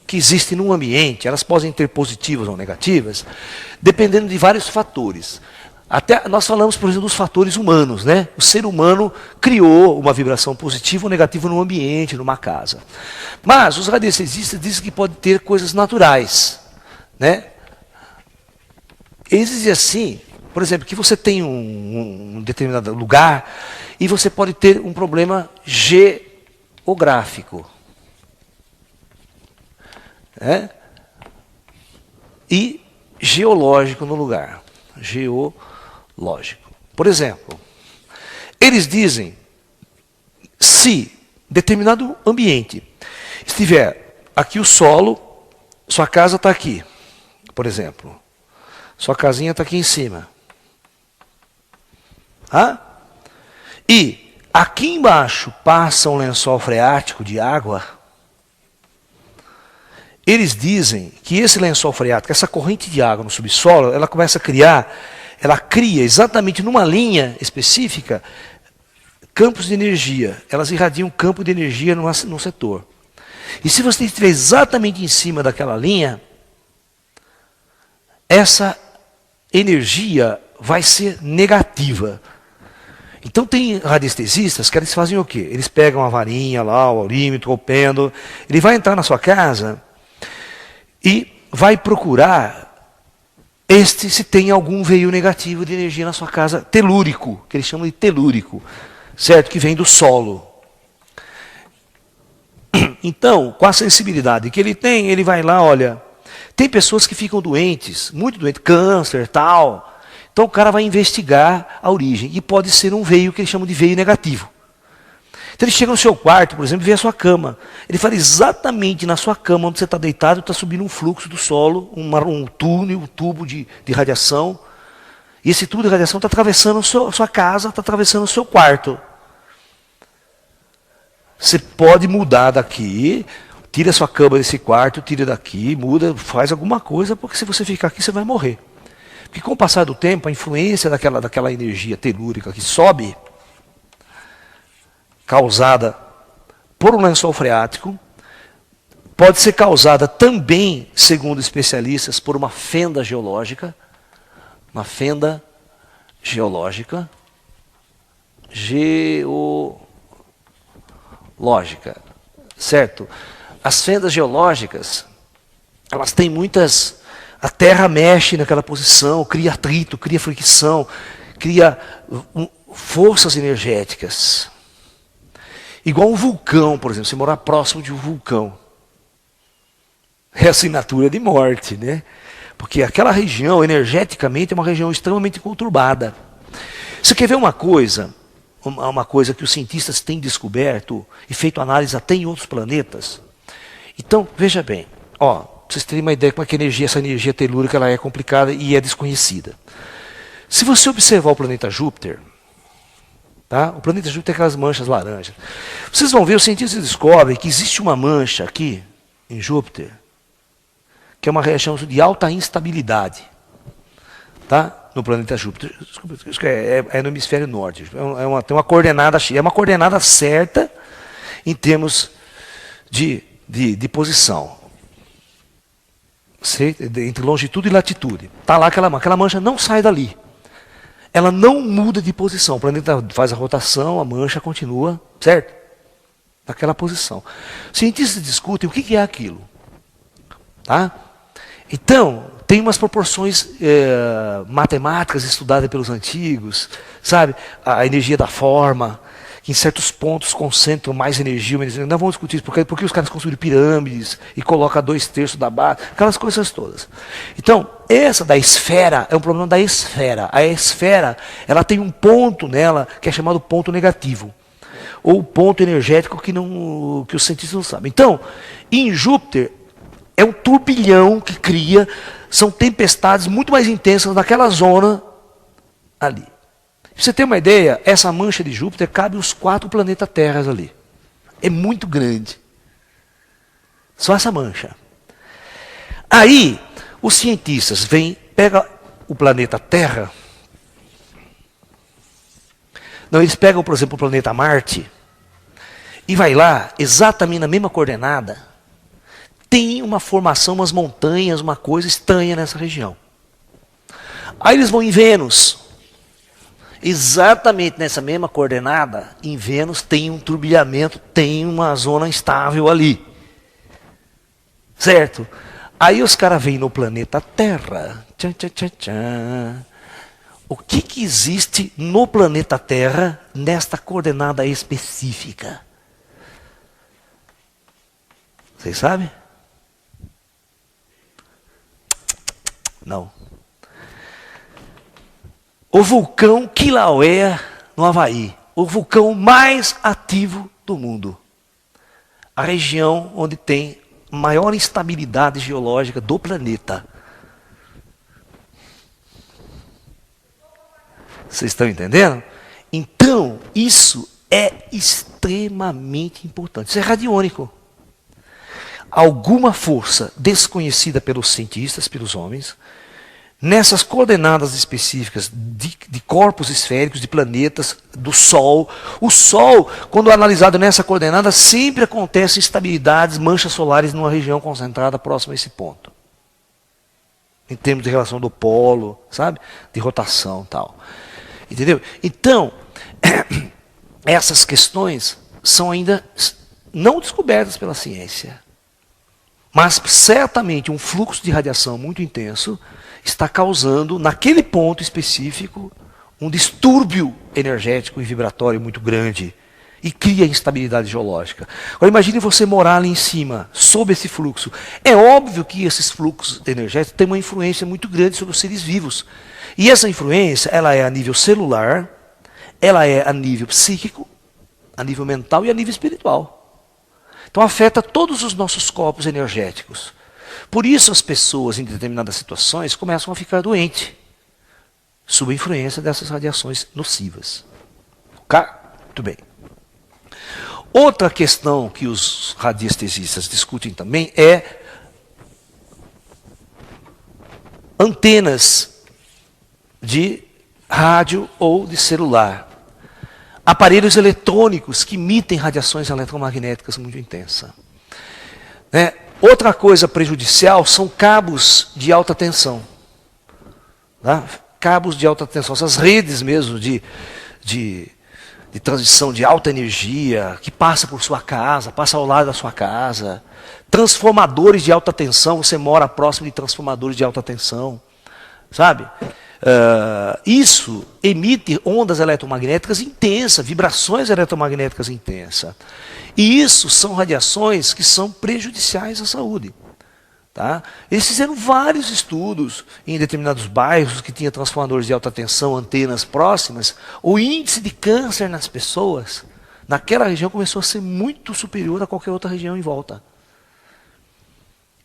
que existem num ambiente, elas podem ter positivas ou negativas, dependendo de vários fatores. Até nós falamos, por exemplo, dos fatores humanos, né? O ser humano criou uma vibração positiva ou negativa num ambiente, numa casa. Mas os radiestesistas dizem que pode ter coisas naturais, né? Eles dizem assim, por exemplo, que você tem um determinado lugar e você pode ter um problema geográfico. E geológico no lugar. Geológico. Por exemplo, eles dizem, se determinado ambiente estiver aqui o solo, sua casa está aqui, por exemplo. Sua casinha está aqui em cima. E aqui embaixo passa um lençol freático de água. Eles dizem que esse lençol freático, essa corrente de água no subsolo, ela começa a criar, ela cria exatamente numa linha específica campos de energia. Elas irradiam campo de energia num setor. E se você estiver exatamente em cima daquela linha, essa energia vai ser negativa. Então tem radiestesistas que eles fazem o quê? Eles pegam a varinha lá, o aurímetro, o pêndulo, ele vai entrar na sua casa e vai procurar se tem algum veio negativo de energia na sua casa, telúrico, que eles chamam de telúrico, certo? Que vem do solo. Então, com a sensibilidade que ele tem, ele vai lá, olha, tem pessoas que ficam doentes, muito doentes, câncer, tal. Então o cara vai investigar a origem, e pode ser um veio que eles chamam de veio negativo. Então ele chega no seu quarto, por exemplo, e vê a sua cama. Ele fala exatamente na sua cama, onde você está deitado, está subindo um fluxo do solo, um túnel, um tubo de radiação. E esse tubo de radiação está atravessando a sua casa, está atravessando o seu quarto. Você pode mudar daqui, tira a sua cama desse quarto, tira daqui, muda, faz alguma coisa, porque se você ficar aqui, você vai morrer. Porque com o passar do tempo, a influência daquela energia telúrica que sobe, causada por um lençol freático, pode ser causada também, segundo especialistas, por uma fenda geológica. Uma fenda geológica. Certo? As fendas geológicas, elas têm muitas... A terra mexe naquela posição, cria atrito, cria fricção, cria forças energéticas. Igual um vulcão, por exemplo, você morar próximo de um vulcão. É assinatura de morte, né? Porque aquela região, energeticamente, é uma região extremamente conturbada. Você quer ver uma coisa? Uma coisa que os cientistas têm descoberto e feito análise até em outros planetas. Então, veja bem, ó, pra vocês terem uma ideia como é que essa energia telúrica ela é complicada e é desconhecida. Se você observar o planeta Júpiter, tá? O planeta Júpiter tem aquelas manchas laranjas. Vocês vão ver, os cientistas descobrem que existe uma mancha aqui, em Júpiter, que é uma região de alta instabilidade. Tá? No planeta Júpiter. Desculpa, é no hemisfério norte. Tem uma coordenada, é uma coordenada certa em termos de posição. Entre longitude e latitude. Está lá aquela mancha não sai dali. Ela não muda de posição. O planeta faz a rotação, a mancha continua, certo? Naquela posição. Os cientistas discutem o que é aquilo. Tá? Então, tem umas proporções matemáticas estudadas pelos antigos, sabe? A energia da forma, que em certos pontos concentram mais energia. Não vamos discutir isso, porque os caras construíram pirâmides e colocam 2/3 da base, aquelas coisas todas. Então, essa da esfera é um problema da esfera. A esfera, ela tem um ponto nela que é chamado ponto negativo, ou ponto energético que os cientistas não sabem. Então, em Júpiter, é um turbilhão que cria, são tempestades muito mais intensas naquela zona ali. Pra você ter uma ideia, essa mancha de Júpiter cabe os 4 planetas Terras ali. É muito grande. Só essa mancha. Aí, os cientistas pegam o planeta Terra. Não, eles pegam, por exemplo, o planeta Marte e vai lá, exatamente na mesma coordenada, tem uma formação, umas montanhas, uma coisa estranha nessa região. Aí eles vão em Vênus. Exatamente nessa mesma coordenada, em Vênus tem um turbilhamento, tem uma zona instável ali. Certo? Aí os caras vêm no planeta Terra. Tchan, tchan, tchan, tchan. O que existe no planeta Terra nesta coordenada específica? Vocês sabem? Não. O vulcão Kilauea, no Havaí. O vulcão mais ativo do mundo. A região onde tem maior instabilidade geológica do planeta. Vocês estão entendendo? Então, isso é extremamente importante. Isso é radiônico. Alguma força desconhecida pelos cientistas, pelos homens, nessas coordenadas específicas de corpos esféricos, de planetas, do Sol. O Sol, quando analisado nessa coordenada, sempre acontece instabilidades, manchas solares numa região concentrada próxima a esse ponto. Em termos de relação do polo, sabe? De rotação e tal. Entendeu? Então, essas questões são ainda não descobertas pela ciência. Mas certamente um fluxo de radiação muito intenso está causando, naquele ponto específico, um distúrbio energético e vibratório muito grande. E cria instabilidade geológica. Agora imagine você morar ali em cima, sob esse fluxo. É óbvio que esses fluxos energéticos têm uma influência muito grande sobre os seres vivos. E essa influência, ela é a nível celular, ela é a nível psíquico, a nível mental e a nível espiritual. Então afeta todos os nossos corpos energéticos. Por isso as pessoas em determinadas situações começam a ficar doentes, sob a influência dessas radiações nocivas. Ok? Muito bem. Outra questão que os radiestesistas discutem também é antenas de rádio ou de celular. Aparelhos eletrônicos que emitem radiações eletromagnéticas muito intensas. Né? Outra coisa prejudicial são cabos de alta tensão. Tá? Cabos de alta tensão, essas redes mesmo de transição de alta energia, que passa por sua casa, passa ao lado da sua casa. Transformadores de alta tensão, você mora próximo de transformadores de alta tensão. Sabe? Isso emite ondas eletromagnéticas intensas, vibrações eletromagnéticas intensas. E isso são radiações que são prejudiciais à saúde. Tá? Eles fizeram vários estudos em determinados bairros que tinham transformadores de alta tensão, antenas próximas. O índice de câncer nas pessoas, naquela região, começou a ser muito superior a qualquer outra região em volta.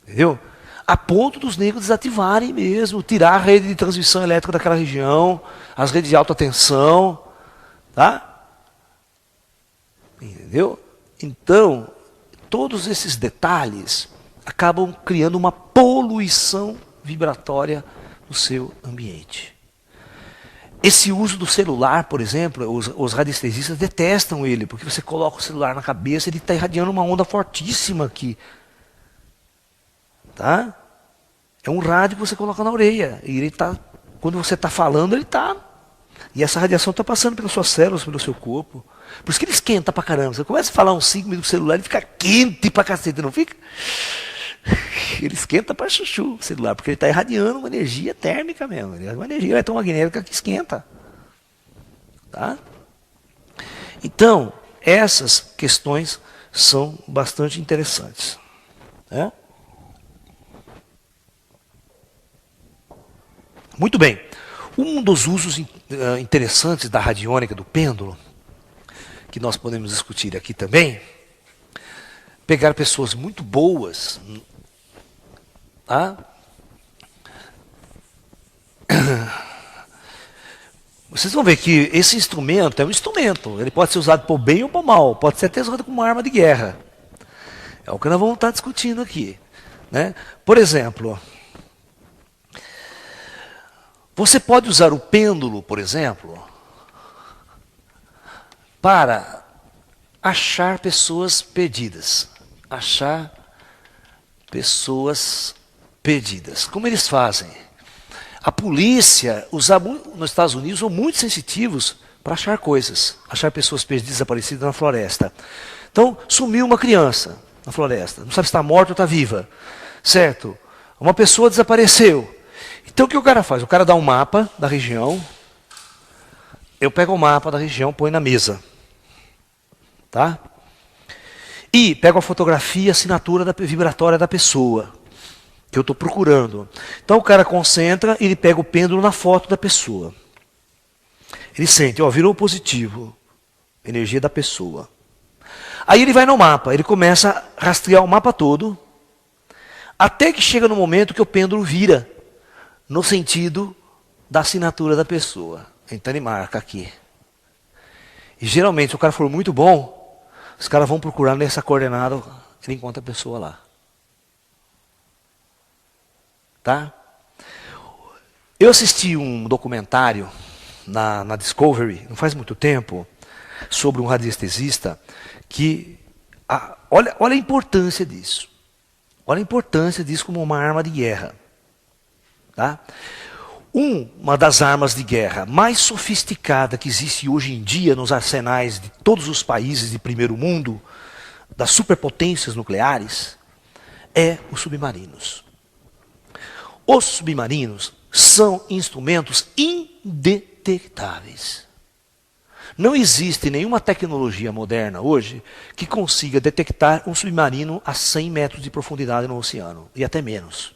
Entendeu? A ponto dos negros desativarem mesmo, tirar a rede de transmissão elétrica daquela região, as redes de alta tensão. Tá? Entendeu? Então, todos esses detalhes acabam criando uma poluição vibratória no seu ambiente. Esse uso do celular, por exemplo, os radiestesistas detestam ele, porque você coloca o celular na cabeça, ele está irradiando uma onda fortíssima aqui. Tá? É um rádio que você coloca na orelha. E ele tá, quando você está falando, ele está. E essa radiação está passando pelas suas células, pelo seu corpo. Por isso que ele esquenta pra caramba. Você começa a falar uns 5 minutos no celular, ele fica quente pra cacete, não fica? Ele esquenta para chuchu o celular, porque ele está irradiando uma energia térmica mesmo. Uma energia eletromagnética que esquenta. Tá? Então, essas questões são bastante interessantes. Né? Muito bem. Um dos usos interessantes da radiônica do pêndulo, que nós podemos discutir aqui também, pegar pessoas muito boas, tá? Vocês vão ver que esse instrumento é um instrumento, ele pode ser usado por bem ou por mal, pode ser até usado como uma arma de guerra. É o que nós vamos estar discutindo aqui. Né? Por exemplo, você pode usar o pêndulo, por exemplo, para achar pessoas perdidas. Achar pessoas perdidas. Como eles fazem? A polícia, nos Estados Unidos, são muito sensitivos para achar coisas. Achar pessoas perdidas, desaparecidas na floresta. Então, sumiu uma criança na floresta. Não sabe se está morta ou está viva. Certo? Uma pessoa desapareceu. Então, o que o cara faz? O cara dá um mapa da região. Eu pego o mapa da região, põe na mesa. Tá? E pego a fotografia, a assinatura vibratória da pessoa que eu estou procurando. Então o cara concentra e ele pega o pêndulo na foto da pessoa. Ele sente, ó, virou positivo, energia da pessoa. Aí ele vai no mapa, ele começa a rastrear o mapa todo, até que chega no momento que o pêndulo vira no sentido da assinatura da pessoa. Então ele marca aqui. E geralmente, se o cara for muito bom, os caras vão procurar nessa coordenada, ele encontra a pessoa lá. Tá? Eu assisti um documentário na Discovery, não faz muito tempo, sobre um radiestesista que, olha a importância disso. Olha a importância disso como uma arma de guerra. Tá? Uma das armas de guerra mais sofisticada que existe hoje em dia nos arsenais de todos os países de primeiro mundo, das superpotências nucleares, é os submarinos. Os submarinos são instrumentos indetectáveis. Não existe nenhuma tecnologia moderna hoje que consiga detectar um submarino a 100 metros de profundidade no oceano, e até menos.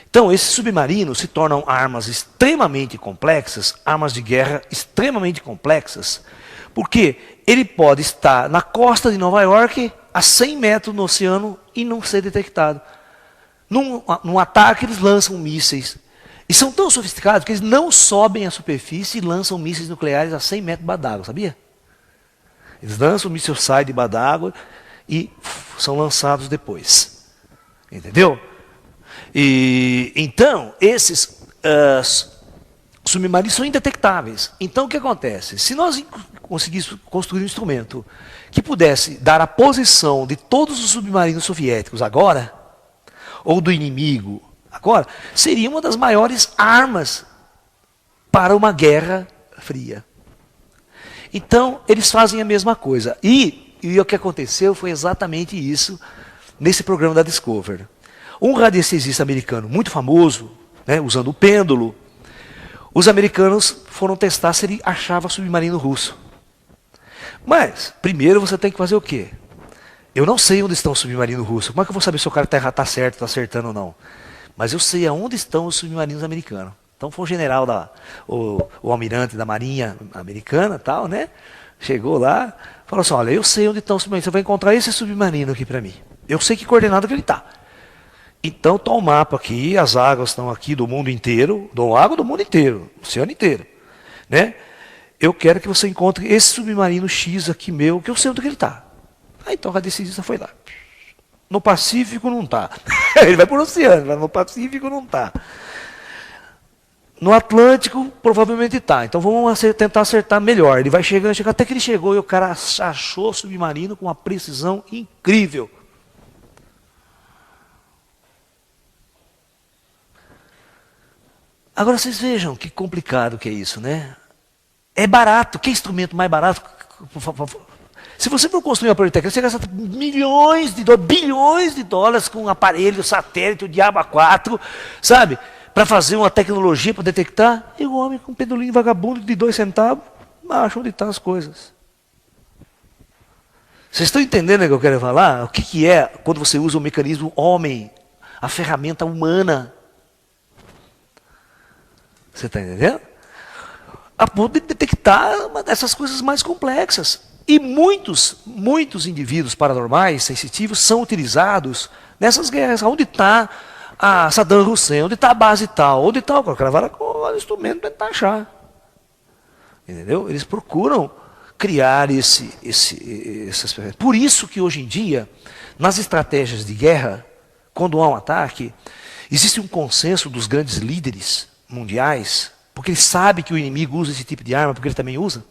Então, esses submarinos se tornam armas extremamente complexas, armas de guerra extremamente complexas, porque ele pode estar na costa de Nova York, a 100 metros no oceano, e não ser detectado. Num ataque, eles lançam mísseis. E são tão sofisticados que eles não sobem à superfície e lançam mísseis nucleares a 100 metros debaixo d'água, sabia? Eles lançam, o míssil sai debaixo d'água e são lançados depois. Entendeu? E então, esses submarinos são indetectáveis. Então, o que acontece? Se nós conseguíssemos construir um instrumento que pudesse dar a posição de todos os submarinos soviéticos agora, ou do inimigo agora, seria uma das maiores armas para uma guerra fria. Então, eles fazem a mesma coisa. E o que aconteceu foi exatamente isso nesse programa da Discovery. Um radiestesista americano muito famoso, né, usando o pêndulo, os americanos foram testar se ele achava submarino russo. Mas, primeiro você tem que fazer o quê? Eu não sei onde estão os submarinos russos. Como é que eu vou saber se o cara está certo, está acertando ou não? Mas eu sei aonde estão os submarinos americanos. Então foi o general, o almirante da Marinha Americana, tal, né? Chegou lá, falou assim, olha, eu sei onde estão os submarinos, você vai encontrar esse submarino aqui para mim. Eu sei que coordenada que ele está. Então está o mapa aqui, as águas estão aqui do mundo inteiro, do lago do mundo inteiro, do oceano inteiro, né? Eu quero que você encontre esse submarino X aqui meu, que eu sei onde ele está. Aí então a decisista foi lá. No Pacífico não está. Ele vai para o oceano, mas no Pacífico não está. No Atlântico provavelmente está. Então vamos tentar acertar melhor. Ele vai chegando, até que ele chegou e o cara achou o submarino com uma precisão incrível. Agora vocês vejam que complicado que é isso, né? É barato. Que instrumento mais barato? Se você for construir uma Politécnica, você gasta milhões de dólares, bilhões de dólares com um aparelho, satélite, o diabo A4, sabe? Para fazer uma tecnologia para detectar. E o homem com um pedolinho vagabundo de 2 centavos acha onde estão as coisas. Vocês estão entendendo o que eu quero falar? O que é quando você usa o mecanismo homem, a ferramenta humana? Você está entendendo? A ponto de detectar essas coisas mais complexas. E muitos indivíduos paranormais, sensitivos, são utilizados nessas guerras. Onde está a Saddam Hussein? Onde está a base tal? Onde está o cara vai lá com o instrumento para tentar achar. Entendeu? Eles procuram criar essas... Por isso que hoje em dia, nas estratégias de guerra, quando há um ataque, existe um consenso dos grandes líderes mundiais, porque ele sabe que o inimigo usa esse tipo de arma, porque ele também usa.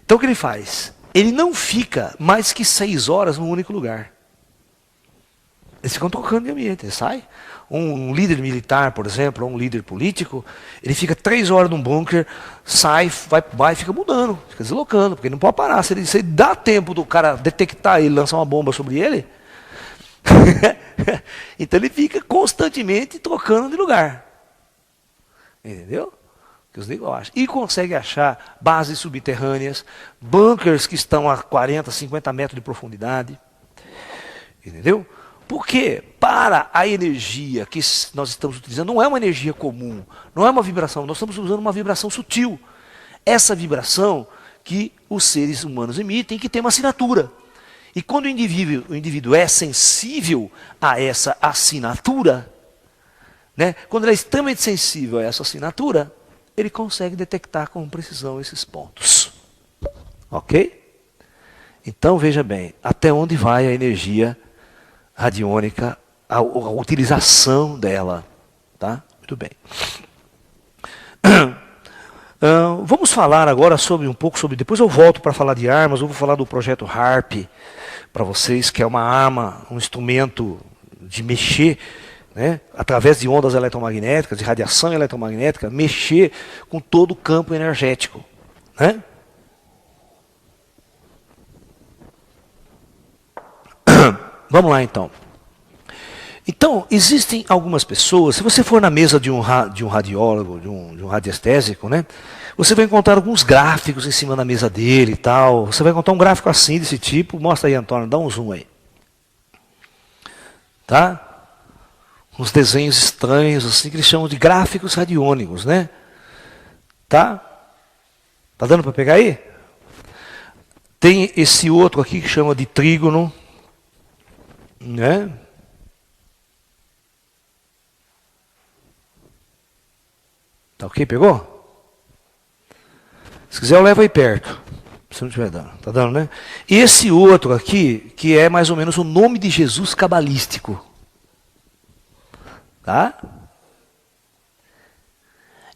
Então o que ele faz? Ele não fica mais que 6 horas num único lugar. Eles ficam trocando de ambiente, ele sai. Um líder militar, por exemplo, ou um líder político, ele fica 3 horas num bunker, sai, vai e fica mudando, fica deslocando, porque ele não pode parar. Se ele dá tempo do cara detectar ele, lançar uma bomba sobre ele, então ele fica constantemente trocando de lugar. Entendeu? Que os negócios. E consegue achar bases subterrâneas, bunkers que estão a 40, 50 metros de profundidade. Entendeu? Porque para a energia que nós estamos utilizando, não é uma energia comum, não é uma vibração, nós estamos usando uma vibração sutil. Essa vibração que os seres humanos emitem, que tem uma assinatura. E quando o indivíduo é sensível a essa assinatura, né, quando ele é extremamente sensível a essa assinatura, ele consegue detectar com precisão esses pontos. Ok? Então veja bem, até onde vai a energia radiônica, a utilização dela. Tá? Muito bem. Vamos falar agora um pouco sobre... Depois eu volto para falar de armas, eu vou falar do projeto HARP para vocês, que é uma arma, um instrumento de mexer, né, através de ondas eletromagnéticas, de radiação eletromagnética, mexer com todo o campo energético. Né? Vamos lá então. Então, existem algumas pessoas, se você for na mesa de um radiólogo, de um radiestésico, né, você vai encontrar alguns gráficos em cima da mesa dele e tal. Você vai encontrar um gráfico assim, desse tipo. Mostra aí, Antônio, dá um zoom aí. Tá? Uns desenhos estranhos, assim, que eles chamam de gráficos radiônicos, né? Tá? Tá dando para pegar aí? Tem esse outro aqui que chama de trígono, né? Tá ok? Pegou? Se quiser eu levo aí perto. Se não estiver dando. Tá dando, né? E esse outro aqui, que é mais ou menos o nome de Jesus cabalístico. Tá?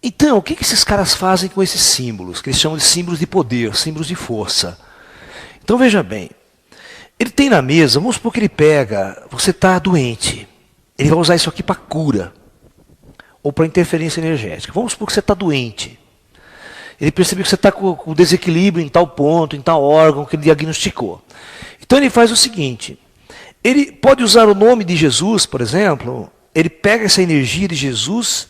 Então, o que esses caras fazem com esses símbolos? Que eles chamam de símbolos de poder, símbolos de força. Então veja bem. Ele tem na mesa, vamos supor que ele pega, você está doente. Ele vai usar isso aqui para cura. Ou para interferência energética. Vamos supor que você está doente. Ele percebeu que você está com desequilíbrio em tal ponto, em tal órgão que ele diagnosticou. Então ele faz o seguinte, ele pode usar o nome de Jesus, por exemplo, ele pega essa energia de Jesus,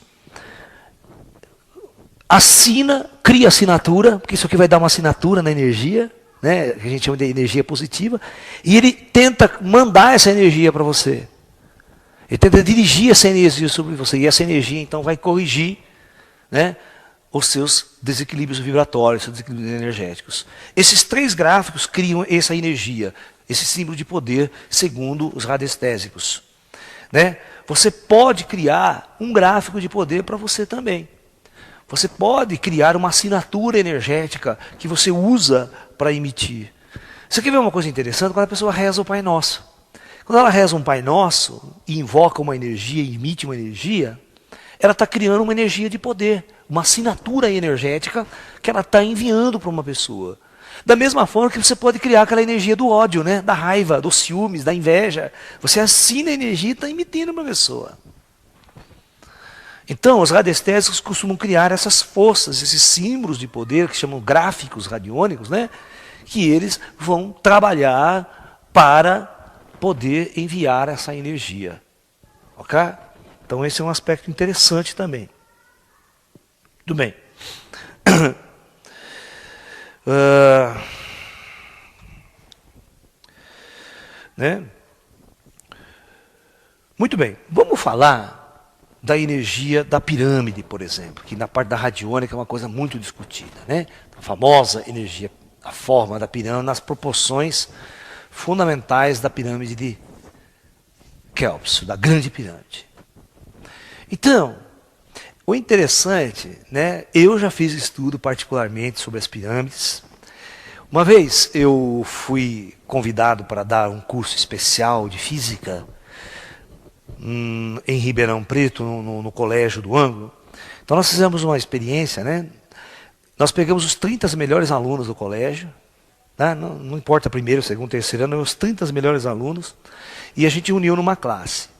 assina, cria assinatura, porque isso aqui vai dar uma assinatura na energia, né, que a gente chama de energia positiva, e ele tenta mandar essa energia para você. Ele tenta dirigir essa energia sobre você, e essa energia então vai corrigir, né, os seus desequilíbrios vibratórios, seus desequilíbrios energéticos. Esses 3 gráficos criam essa energia, esse símbolo de poder, segundo os radiestésicos. Né? Você pode criar um gráfico de poder para você também. Você pode criar uma assinatura energética que você usa para emitir. Você quer ver uma coisa interessante? Quando a pessoa reza o Pai Nosso. Quando ela reza um Pai Nosso e invoca uma energia, e emite uma energia, ela está criando uma energia de poder, uma assinatura energética que ela está enviando para uma pessoa. Da mesma forma que você pode criar aquela energia do ódio, né? Da raiva, dos ciúmes, da inveja. Você assina a energia e está emitindo para uma pessoa. Então, os radiestésicos costumam criar essas forças, esses símbolos de poder, que chamam gráficos radiônicos, né? Que eles vão trabalhar para poder enviar essa energia. Ok? Então esse é um aspecto interessante também. Tudo bem. Né? Muito bem. Vamos falar da energia da pirâmide, por exemplo, que na parte da radiônica é uma coisa muito discutida. Né? A famosa energia, a forma da pirâmide, nas proporções fundamentais da pirâmide de Kéops, da grande pirâmide. Então, o interessante, né, eu já fiz estudo particularmente sobre as pirâmides. Uma vez eu fui convidado para dar um curso especial de física em Ribeirão Preto, no Colégio do Ângulo. Então nós fizemos uma experiência, né? Nós pegamos os 30 melhores alunos do colégio, né? Não importa primeiro, segundo, terceiro ano, os 30 melhores alunos, e a gente uniu numa classe.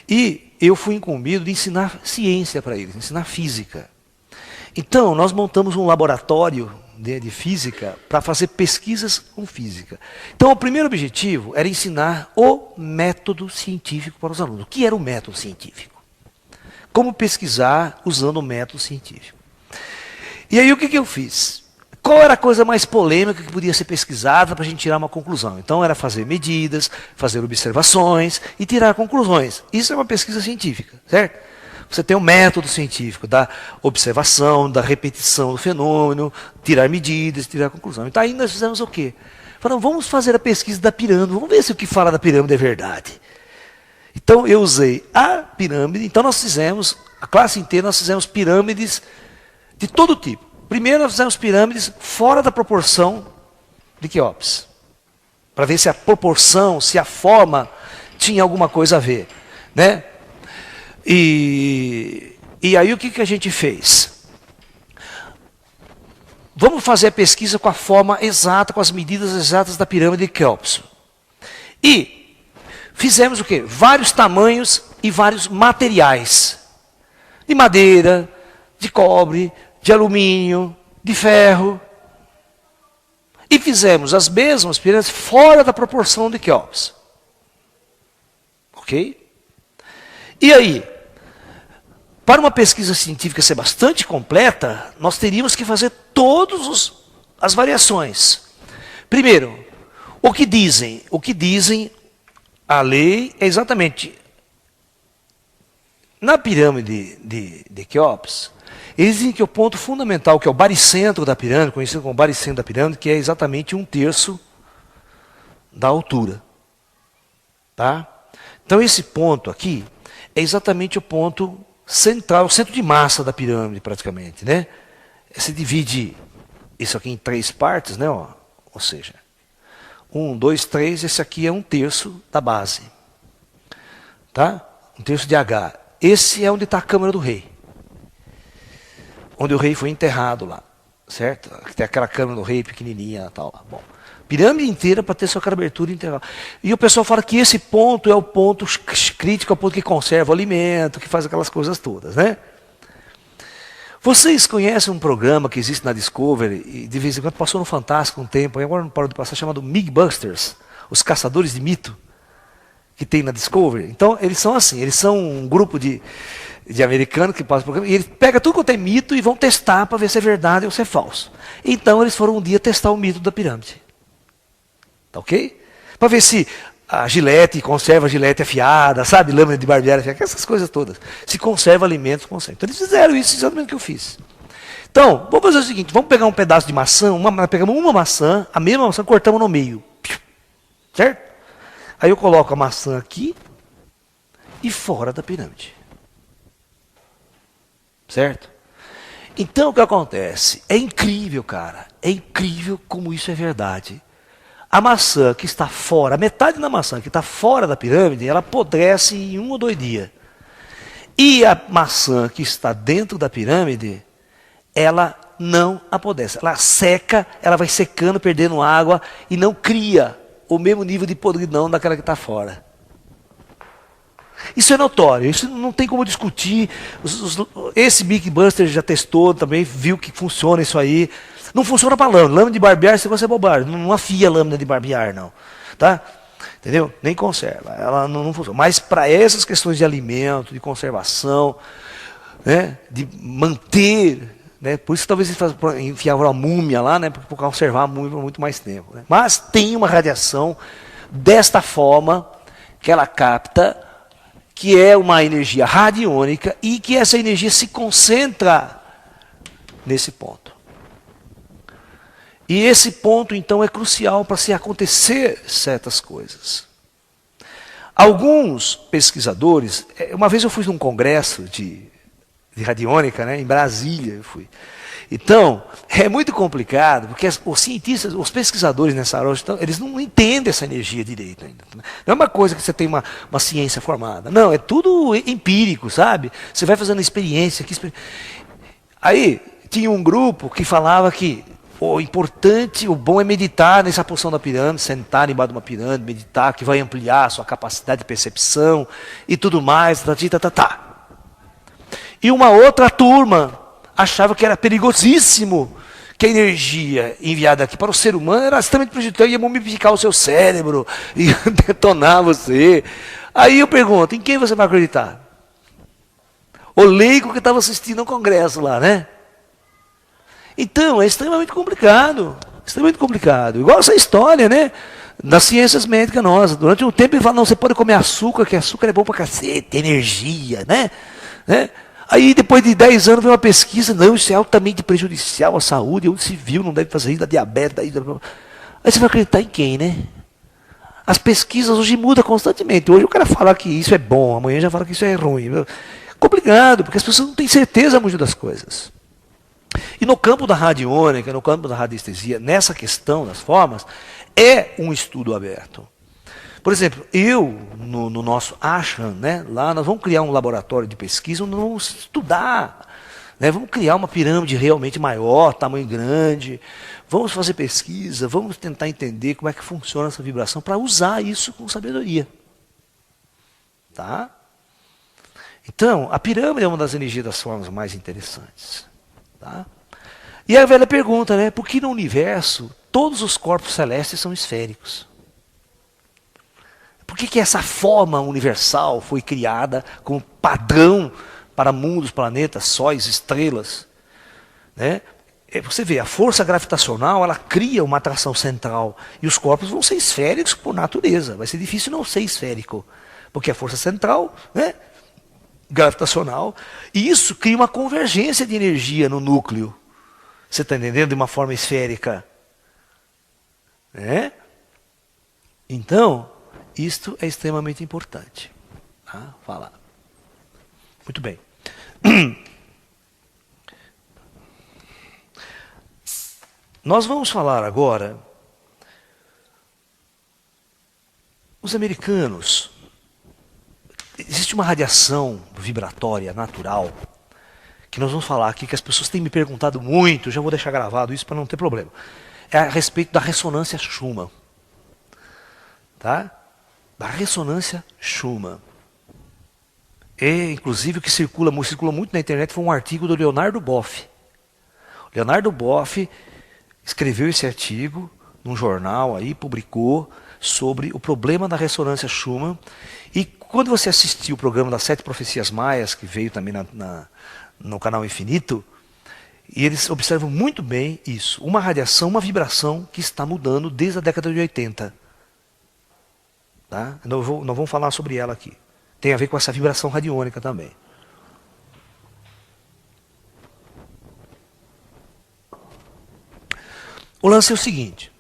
E eu fui incumbido de ensinar ciência para eles, ensinar física. Então, nós montamos um laboratório de física para fazer pesquisas com física. Então, o primeiro objetivo era ensinar o método científico para os alunos. O que era o método científico? Como pesquisar usando o método científico. E aí, o que eu fiz? Qual era a coisa mais polêmica que podia ser pesquisada para a gente tirar uma conclusão? Então era fazer medidas, fazer observações e tirar conclusões. Isso é uma pesquisa científica, certo? Você tem um método científico da observação, da repetição do fenômeno, tirar medidas, tirar conclusão. Então aí nós fizemos o quê? Falamos, vamos fazer a pesquisa da pirâmide, vamos ver se o que fala da pirâmide é verdade. Então eu usei a pirâmide, então nós fizemos, a classe inteira nós fizemos pirâmides de todo tipo. Primeiro nós fizemos pirâmides fora da proporção de Quéops, para ver se a proporção, se a forma tinha alguma coisa a ver, né? E aí o que a gente fez? Vamos fazer a pesquisa com a forma exata, com as medidas exatas da pirâmide de Quéops. E fizemos o quê? Vários tamanhos e vários materiais. De madeira, de cobre, de alumínio, de ferro. E fizemos as mesmas pirâmides fora da proporção de Quéops. Ok? E aí, para uma pesquisa científica ser bastante completa, nós teríamos que fazer todas as variações. Primeiro, o que dizem? O que dizem a lei é exatamente, na pirâmide de Quéops, eles dizem que o ponto fundamental, que é o baricentro da pirâmide, conhecido como baricentro da pirâmide, que é exatamente 1/3 da altura. Tá? Então esse ponto aqui é exatamente o ponto central, o centro de massa da pirâmide, praticamente, né? Você divide isso aqui em 3 partes, né? Ó, ou seja, 1, 2, 3, esse aqui é 1/3 da base. Tá? 1/3 de H. Esse é onde está a câmara do rei. Onde o rei foi enterrado lá, certo? Tem aquela câmara do rei pequenininha, tal. Bom, pirâmide inteira para ter sua abertura integral. E o pessoal fala que esse ponto é o ponto crítico, é o ponto que conserva o alimento, que faz aquelas coisas todas, né? Vocês conhecem um programa que existe na Discovery, e de vez em quando passou no Fantástico um tempo, e agora não parou de passar, chamado Mythbusters, os caçadores de mito, que tem na Discovery. Então, eles são assim, eles são um grupo de americanos que passam o programa, e eles pegam tudo quanto é mito e vão testar para ver se é verdade ou se é falso. Então, eles foram um dia testar o mito da pirâmide. Tá ok? Para ver se a Gillette conserva a Gillette afiada, sabe? Lâmina de barbear afiada, essas coisas todas. Se conserva alimentos, conserva. Então eles fizeram isso exatamente o que eu fiz. Então, vamos fazer o seguinte, vamos pegar um pedaço de maçã, pegamos uma maçã, a mesma maçã, cortamos no meio. Certo? Aí eu coloco a maçã aqui e fora da pirâmide. Certo? Então o que acontece? É incrível, cara. É incrível como isso é verdade. A maçã que está fora, a metade da maçã que está fora da pirâmide, ela apodrece em 1 ou 2 dias. E a maçã que está dentro da pirâmide, ela não apodrece. Ela seca, ela vai secando, perdendo água e não cria o mesmo nível de podridão daquela que está fora. Isso é notório, isso não tem como discutir. Esse Big Buster já testou também, viu que funciona isso aí. Não funciona para lâmina. Lâmina de barbear, esse negócio é bobagem. Não afia lâmina de barbear, não. Tá? Entendeu? Nem conserva. Ela não funciona. Mas para essas questões de alimento, de conservação, né, de manter, né, por isso que talvez eles enfiavam uma múmia lá, né, para conservar a múmia por muito mais tempo. Né. Mas tem uma radiação desta forma que ela capta, que é uma energia radiônica e que essa energia se concentra nesse ponto. E esse ponto, então, é crucial para se acontecer certas coisas. Alguns pesquisadores, uma vez eu fui num congresso de radiônica, né, em Brasília eu fui. Então, é muito complicado, porque os cientistas, os pesquisadores nessa área, eles não entendem essa energia direito ainda. Não é uma coisa que você tem uma ciência formada. Não, é tudo empírico, sabe? Você vai fazendo experiência. Aí, tinha um grupo que falava que o importante, o bom é meditar nessa porção da pirâmide, sentar embaixo de uma pirâmide, meditar, que vai ampliar a sua capacidade de percepção e tudo mais, tá. E uma outra turma achava que era perigosíssimo, que a energia enviada aqui para o ser humano era extremamente prejudicial, ia mumificar o seu cérebro, ia detonar você. Aí eu pergunto, em quem você vai acreditar? O leigo que estava assistindo ao congresso lá, né? Então, é extremamente complicado. Extremamente complicado. Igual essa história, né? Das ciências médicas nossas. Durante um tempo ele fala, não, você pode comer açúcar, que açúcar é bom pra cacete, energia, né? Aí depois de 10 anos veio uma pesquisa, não, isso é altamente prejudicial à saúde, onde se viu, não deve fazer isso, da diabetes. Aí você vai acreditar em quem, né? As pesquisas hoje mudam constantemente. Hoje o cara fala que isso é bom, amanhã já fala que isso é ruim. Complicado, porque as pessoas não têm certeza muito das coisas. E no campo da radiônica, no campo da radiestesia, nessa questão das formas, é um estudo aberto. Por exemplo, no nosso ashram, né, lá nós vamos criar um laboratório de pesquisa onde nós vamos estudar, né, vamos criar uma pirâmide realmente maior, tamanho grande, vamos fazer pesquisa, vamos tentar entender como é que funciona essa vibração para usar isso com sabedoria. Tá? Então, a pirâmide é uma das energias das formas mais interessantes. Tá? E a velha pergunta, né? Por que no universo todos os corpos celestes são esféricos? Por que essa forma universal foi criada como padrão para mundos, planetas, sóis, estrelas? Né? Você vê, a força gravitacional, ela cria uma atração central. E os corpos vão ser esféricos por natureza. Vai ser difícil não ser esférico. Porque a força central, né, gravitacional, e isso cria uma convergência de energia no núcleo. Você está entendendo? De uma forma esférica. Né? Então, isto é extremamente importante. Tá? Falar. Muito bem. Nós vamos falar agora. Os americanos. Existe uma radiação vibratória natural que nós vamos falar aqui, que as pessoas têm me perguntado muito, já vou deixar gravado isso para não ter problema. É a respeito da ressonância Schumann. Tá? Da ressonância Schumann. Inclusive o que circula muito na internet foi um artigo do Leonardo Boff. O Leonardo Boff escreveu esse artigo num jornal aí, publicou sobre o problema da ressonância Schumann. E quando você assistiu o programa das 7 Profecias Maias, que veio também no canal Infinito, E eles observam muito bem isso. Uma radiação, uma vibração que está mudando desde a década de 80. Tá? Não vamos falar sobre ela aqui. Tem a ver com essa vibração radiônica também. O lance é o seguinte.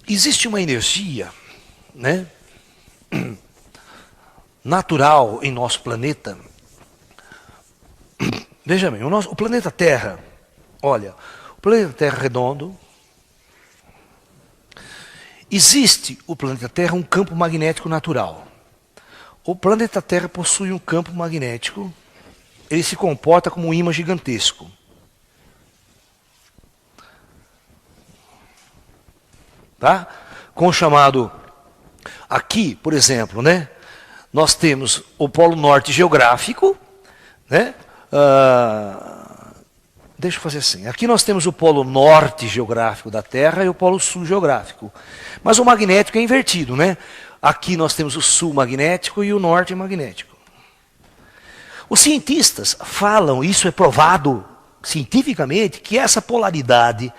Existe uma energia, né, natural em nosso planeta. Veja bem, o planeta Terra, olha, o planeta Terra é redondo. Existe o planeta Terra um campo magnético natural. O planeta Terra possui um campo magnético, ele se comporta como um ímã gigantesco. Tá? Com o chamado, aqui, por exemplo, né, nós temos o Polo Norte geográfico, né? Deixa eu fazer assim, aqui nós temos o Polo Norte geográfico da Terra e o Polo Sul geográfico. Mas o magnético é invertido, né? Aqui nós temos o Sul magnético e o Norte magnético. Os cientistas falam, isso é provado cientificamente, que essa polaridade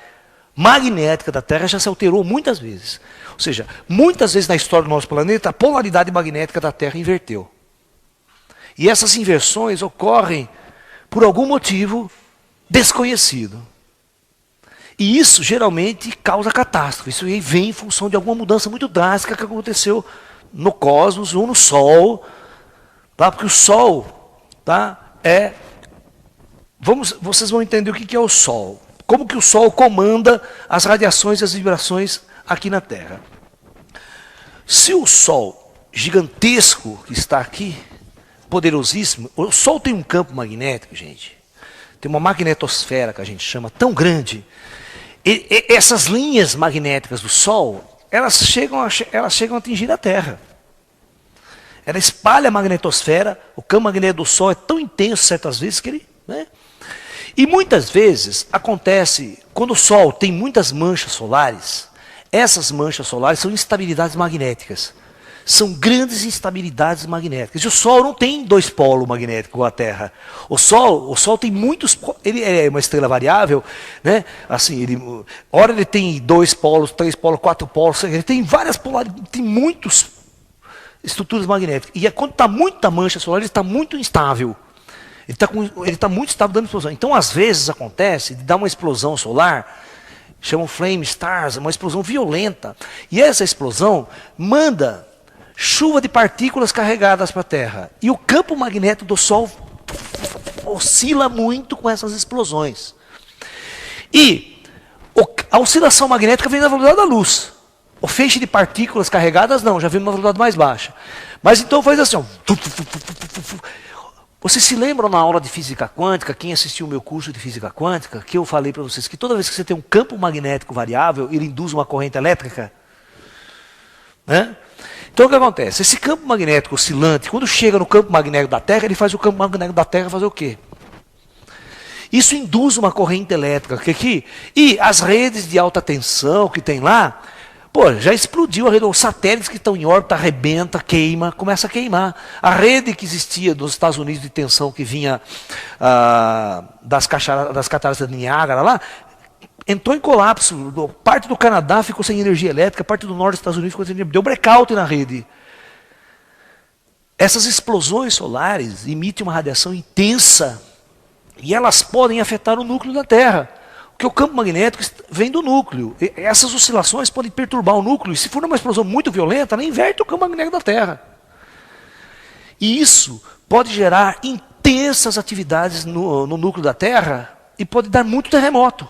magnética da Terra já se alterou muitas vezes. Ou seja, muitas vezes na história do nosso planeta, a polaridade magnética da Terra inverteu. E essas inversões ocorrem por algum motivo desconhecido. E isso geralmente causa catástrofe. Isso aí vem em função de alguma mudança muito drástica que aconteceu no cosmos ou no Sol. Tá? Porque o Sol, tá, vocês vão entender o que é o Sol. Como que o Sol comanda as radiações e as vibrações aqui na Terra. Se o Sol gigantesco que está aqui, poderosíssimo, o Sol tem um campo magnético, gente. Tem uma magnetosfera que a gente chama tão grande. Essas linhas magnéticas do Sol, elas chegam a atingir a Terra. Ela espalha a magnetosfera, o campo magnético do Sol é tão intenso certas vezes que ele... Né? E muitas vezes acontece, quando o Sol tem muitas manchas solares, essas manchas solares são instabilidades magnéticas. São grandes instabilidades magnéticas. E o Sol não tem dois polos magnéticos igual a Terra. O Sol tem muitos... Ele é uma estrela variável, né? Assim, ora ele tem 2 polos, 3 polos, 4 polos, ele tem várias polaridades, tem muitas estruturas magnéticas. E quando está muita mancha solar, ele está muito instável. Ele está muito estável dando explosão. Então, às vezes, acontece de dar uma explosão solar, chamam flame stars, uma explosão violenta. E essa explosão manda chuva de partículas carregadas para a Terra. E o campo magnético do Sol oscila muito com essas explosões. E a oscilação magnética vem da velocidade da luz. O feixe de partículas carregadas não, já vem numa velocidade mais baixa. Mas então faz assim, ó. Vocês se lembram na aula de física quântica, quem assistiu o meu curso de física quântica, que eu falei para vocês que toda vez que você tem um campo magnético variável, ele induz uma corrente elétrica? Né? Então o que acontece? Esse campo magnético oscilante, quando chega no campo magnético da Terra, ele faz o campo magnético da Terra fazer o quê? Isso induz uma corrente elétrica. E as redes de alta tensão que tem lá, pô, já explodiu a rede, os satélites que estão em órbita arrebenta, queima, começa a queimar. A rede que existia nos Estados Unidos de tensão que vinha das cataratas de Niágara lá, entrou em colapso. Parte do Canadá ficou sem energia elétrica, parte do norte dos Estados Unidos ficou sem energia, deu blackout na rede. Essas explosões solares emitem uma radiação intensa e elas podem afetar o núcleo da Terra. Porque o campo magnético vem do núcleo. E essas oscilações podem perturbar o núcleo. E se for uma explosão muito violenta, ela inverte o campo magnético da Terra. E isso pode gerar intensas atividades no núcleo da Terra e pode dar muito terremoto.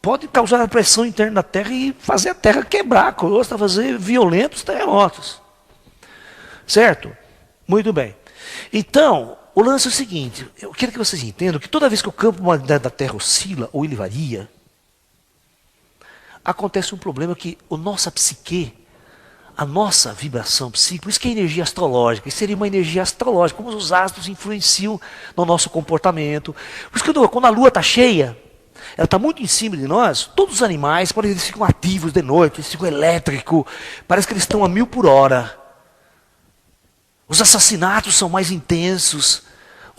Pode causar a pressão interna da Terra e fazer a Terra quebrar, fazer violentos terremotos. Certo? Muito bem. Então, o lance é o seguinte, eu quero que vocês entendam que toda vez que o campo magnético da Terra oscila ou ele varia, acontece um problema que a nossa psique, a nossa vibração psíquica, por isso que é energia astrológica, isso seria uma energia astrológica, como os astros influenciam no nosso comportamento. Por isso que quando a lua está cheia, ela está muito em cima de nós, todos os animais, eles ficam ativos de noite, eles ficam elétricos, parece que eles estão a 1000 por hora. Os assassinatos são mais intensos,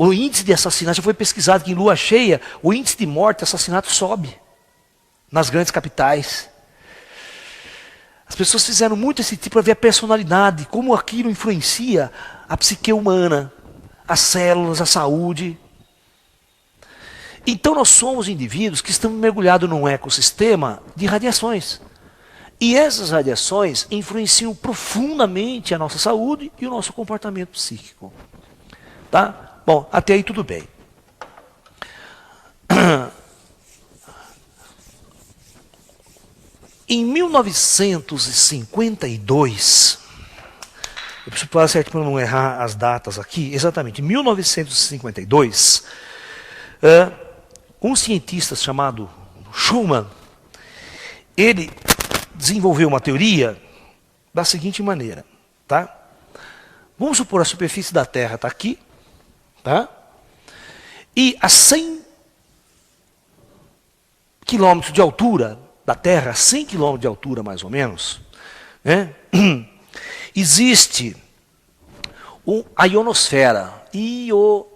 O índice de assassinato, já foi pesquisado que em lua cheia, o índice de morte e assassinato sobe nas grandes capitais. As pessoas fizeram muito esse tipo para ver a personalidade, como aquilo influencia a psique humana, as células, a saúde. Então nós somos indivíduos que estamos mergulhados num ecossistema de radiações. E essas radiações influenciam profundamente a nossa saúde e o nosso comportamento psíquico. Tá? Bom, até aí tudo bem. Em 1952, eu preciso falar certo para não errar as datas aqui, exatamente, em 1952, um cientista chamado Schumann, ele desenvolveu uma teoria da seguinte maneira, tá? Vamos supor a superfície da Terra está aqui, tá? E a 100 quilômetros de altura da Terra, 100 quilômetros de altura mais ou menos, né? Existe a ionosfera. Ionosfera.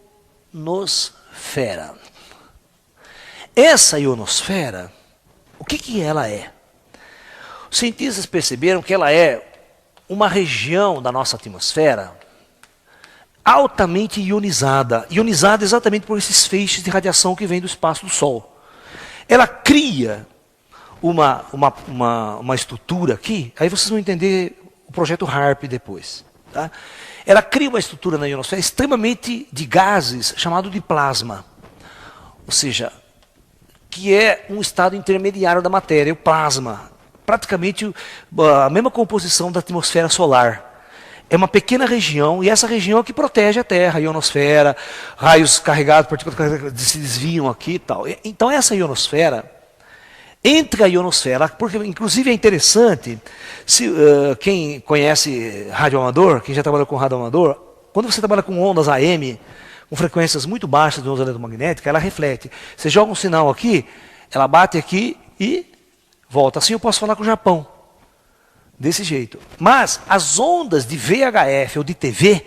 Essa ionosfera, o que ela é? Os cientistas perceberam que ela é uma região da nossa atmosfera altamente ionizada. Ionizada exatamente por esses feixes de radiação que vêm do espaço do Sol. Ela cria uma estrutura aqui, aí vocês vão entender o projeto HAARP depois. Tá? Ela cria uma estrutura na ionosfera extremamente de gases, chamado de plasma. Ou seja, que é um estado intermediário da matéria, o plasma. Praticamente a mesma composição da atmosfera solar. É uma pequena região, e essa região é que protege a Terra, a ionosfera, raios carregados, partículas se desviam aqui e tal. Então essa ionosfera, entre a ionosfera, porque inclusive é interessante, quem conhece rádio amador, quem já trabalhou com rádio amador, quando você trabalha com ondas AM, com frequências muito baixas de ondas eletromagnéticas, ela reflete. Você joga um sinal aqui, ela bate aqui e volta. Assim eu posso falar com o Japão. Desse jeito. Mas as ondas de VHF ou de TV,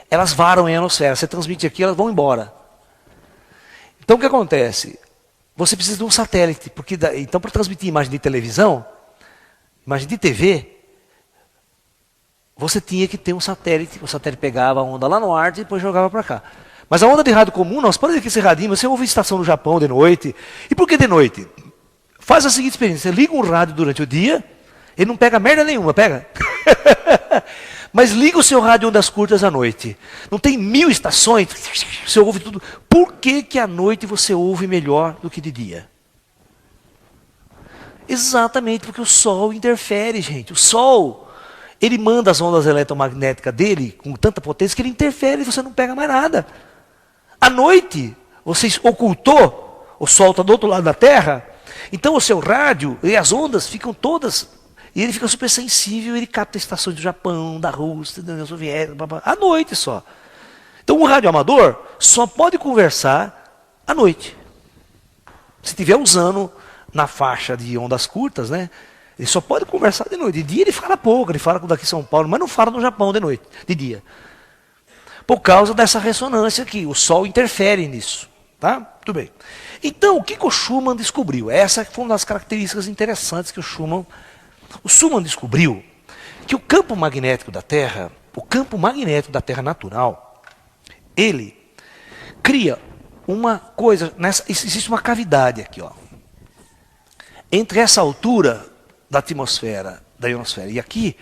elas varam em ionosfera. Você transmite aqui, elas vão embora. Então o que acontece? Você precisa de um satélite. Porque então para transmitir imagem de televisão, imagem de TV, você tinha que ter um satélite. O satélite pegava a onda lá no ar e depois jogava para cá. Mas a onda de rádio comum, nós podemos ver que esse radinho, você ouve a estação do Japão de noite. E por que de noite? Faz a seguinte experiência, você liga um rádio durante o dia, ele não pega merda nenhuma, pega? Mas liga o seu rádio ondas curtas à noite. Não tem 1000 estações, você ouve tudo. Por que à noite você ouve melhor do que de dia? Exatamente porque o Sol interfere, gente. O Sol, ele manda as ondas eletromagnéticas dele com tanta potência que ele interfere e você não pega mais nada. À noite, você ocultou, o Sol está do outro lado da Terra, então o seu rádio e as ondas ficam todas, e ele fica super sensível, ele capta estações do Japão, da Rússia, da União Soviética, à noite só. Então o rádio amador só pode conversar à noite. Se estiver usando na faixa de ondas curtas, né? Ele só pode conversar de noite. De dia ele fala pouco, ele fala com daqui São Paulo, mas não fala no Japão de noite, de dia. Por causa dessa ressonância aqui, o Sol interfere nisso. Tá? Tudo bem. Então, o que o Schumann descobriu? Essa foi uma das características interessantes que o Schumann descobriu que o campo magnético da Terra natural, ele cria uma coisa, existe uma cavidade aqui, ó. Entre essa altura da atmosfera, da ionosfera, e aqui,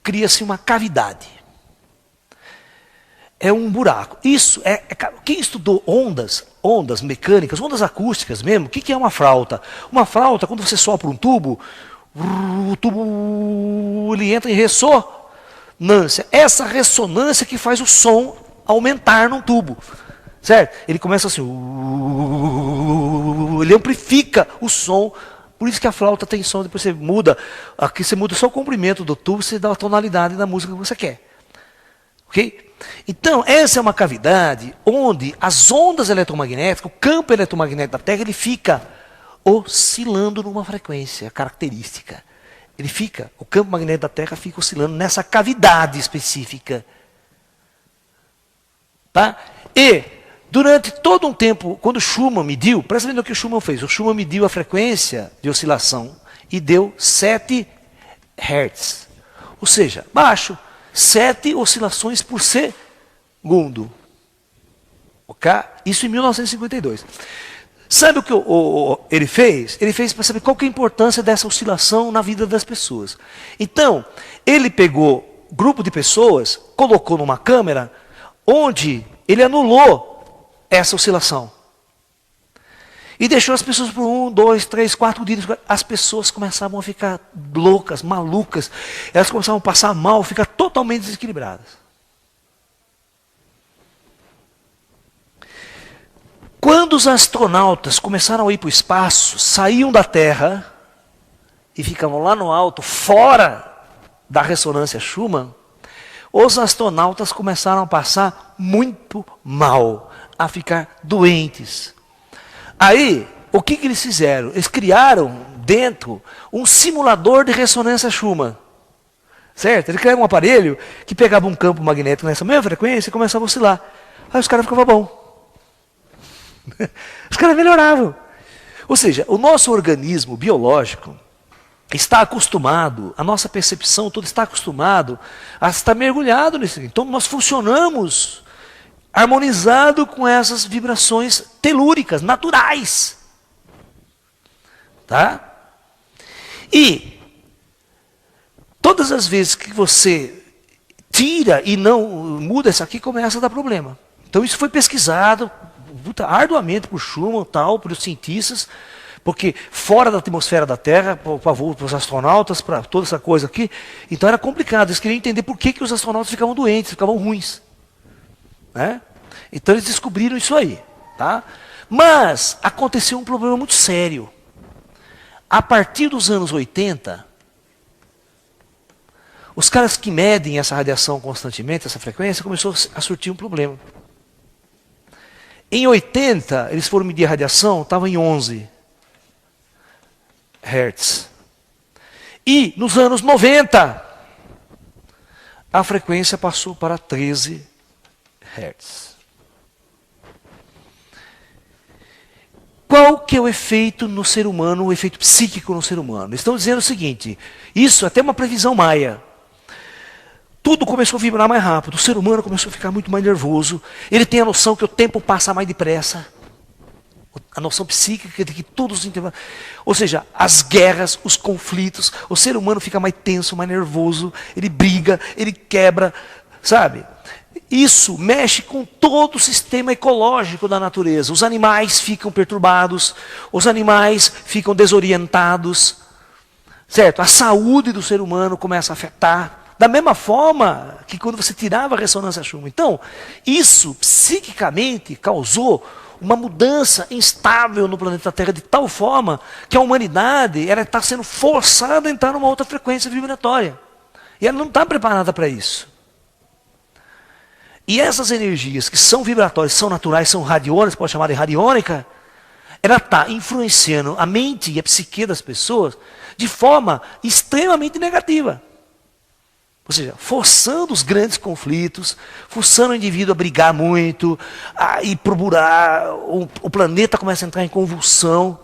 cria-se uma cavidade. É um buraco. Isso quem estudou ondas mecânicas, ondas acústicas mesmo, o que é uma flauta? Uma flauta, quando você sopra um tubo, o tubo ele entra em ressonância. Essa ressonância que faz o som aumentar num tubo. Certo? Ele começa assim, ele amplifica o som. Por isso que a flauta tem som, depois você muda, aqui você muda só o comprimento do tubo, você dá a tonalidade da música que você quer. Ok? Então, essa é uma cavidade onde as ondas eletromagnéticas, o campo eletromagnético da Terra, ele fica oscilando numa frequência característica. O campo magnético da Terra fica oscilando nessa cavidade específica. Tá? E Durante todo um tempo, quando Schumann mediu, presta atenção no que o Schumann fez. O Schumann mediu a frequência de oscilação e deu 7 Hz. Ou seja, baixo, 7 oscilações por segundo. Ok? Isso em 1952. Sabe o que ele fez? Ele fez para saber qual que é a importância dessa oscilação na vida das pessoas. Então, ele pegou um grupo de pessoas, colocou numa câmera, onde ele anulou essa oscilação. E deixou as pessoas por 1, 2, 3, 4 dias. As pessoas começavam a ficar loucas, malucas. Elas começavam a passar mal, ficar totalmente desequilibradas. Quando os astronautas começaram a ir para o espaço, saíam da Terra e ficavam lá no alto, fora da ressonância Schumann, os astronautas começaram a passar muito mal, a ficar doentes. Aí, o que eles fizeram? Eles criaram dentro um simulador de ressonância Schumann. Certo? Eles criaram um aparelho que pegava um campo magnético nessa mesma frequência e começava a oscilar. Aí os caras ficavam bons. Os caras melhoravam. Ou seja, o nosso organismo biológico está acostumado, a nossa percepção toda está acostumado a estar mergulhado nisso. Então nós funcionamos harmonizado com essas vibrações telúricas, naturais. Tá? E todas as vezes que você tira e não muda isso aqui, começa a dar problema. Então isso foi pesquisado arduamente por Schumann, tal, por cientistas, porque fora da atmosfera da Terra, para os astronautas, para toda essa coisa aqui, então era complicado. Eles queriam entender por que os astronautas ficavam doentes, ficavam ruins. Né? Então eles descobriram isso aí. Tá? Mas aconteceu um problema muito sério. A partir dos anos 80, os caras que medem essa radiação constantemente, essa frequência, começou a surtir um problema. Em 80, eles foram medir a radiação, estava em 11 Hz. E nos anos 90, a frequência passou para 13 Hz. Qual que é o efeito no ser humano, o efeito psíquico no ser humano? Eles estão dizendo o seguinte, isso é até uma previsão maia. Tudo começou a vibrar mais rápido, o ser humano começou a ficar muito mais nervoso, ele tem a noção que o tempo passa mais depressa, a noção psíquica de que todos... Ou seja, as guerras, os conflitos, o ser humano fica mais tenso, mais nervoso, ele briga, ele quebra, sabe? Isso mexe com todo o sistema ecológico da natureza. Os animais ficam perturbados, os animais ficam desorientados, certo? A saúde do ser humano começa a afetar. Da mesma forma que quando você tirava a ressonância Schumann. Então, isso psiquicamente causou uma mudança instável no planeta Terra de tal forma que a humanidade está sendo forçada a entrar numa outra frequência vibratória. E ela não está preparada para isso. E essas energias que são vibratórias, são naturais, são radiônicas, pode chamar de radiônica, ela está influenciando a mente e a psique das pessoas de forma extremamente negativa. Ou seja, forçando os grandes conflitos, forçando o indivíduo a brigar muito, a ir procurar, o planeta começa a entrar em convulsão.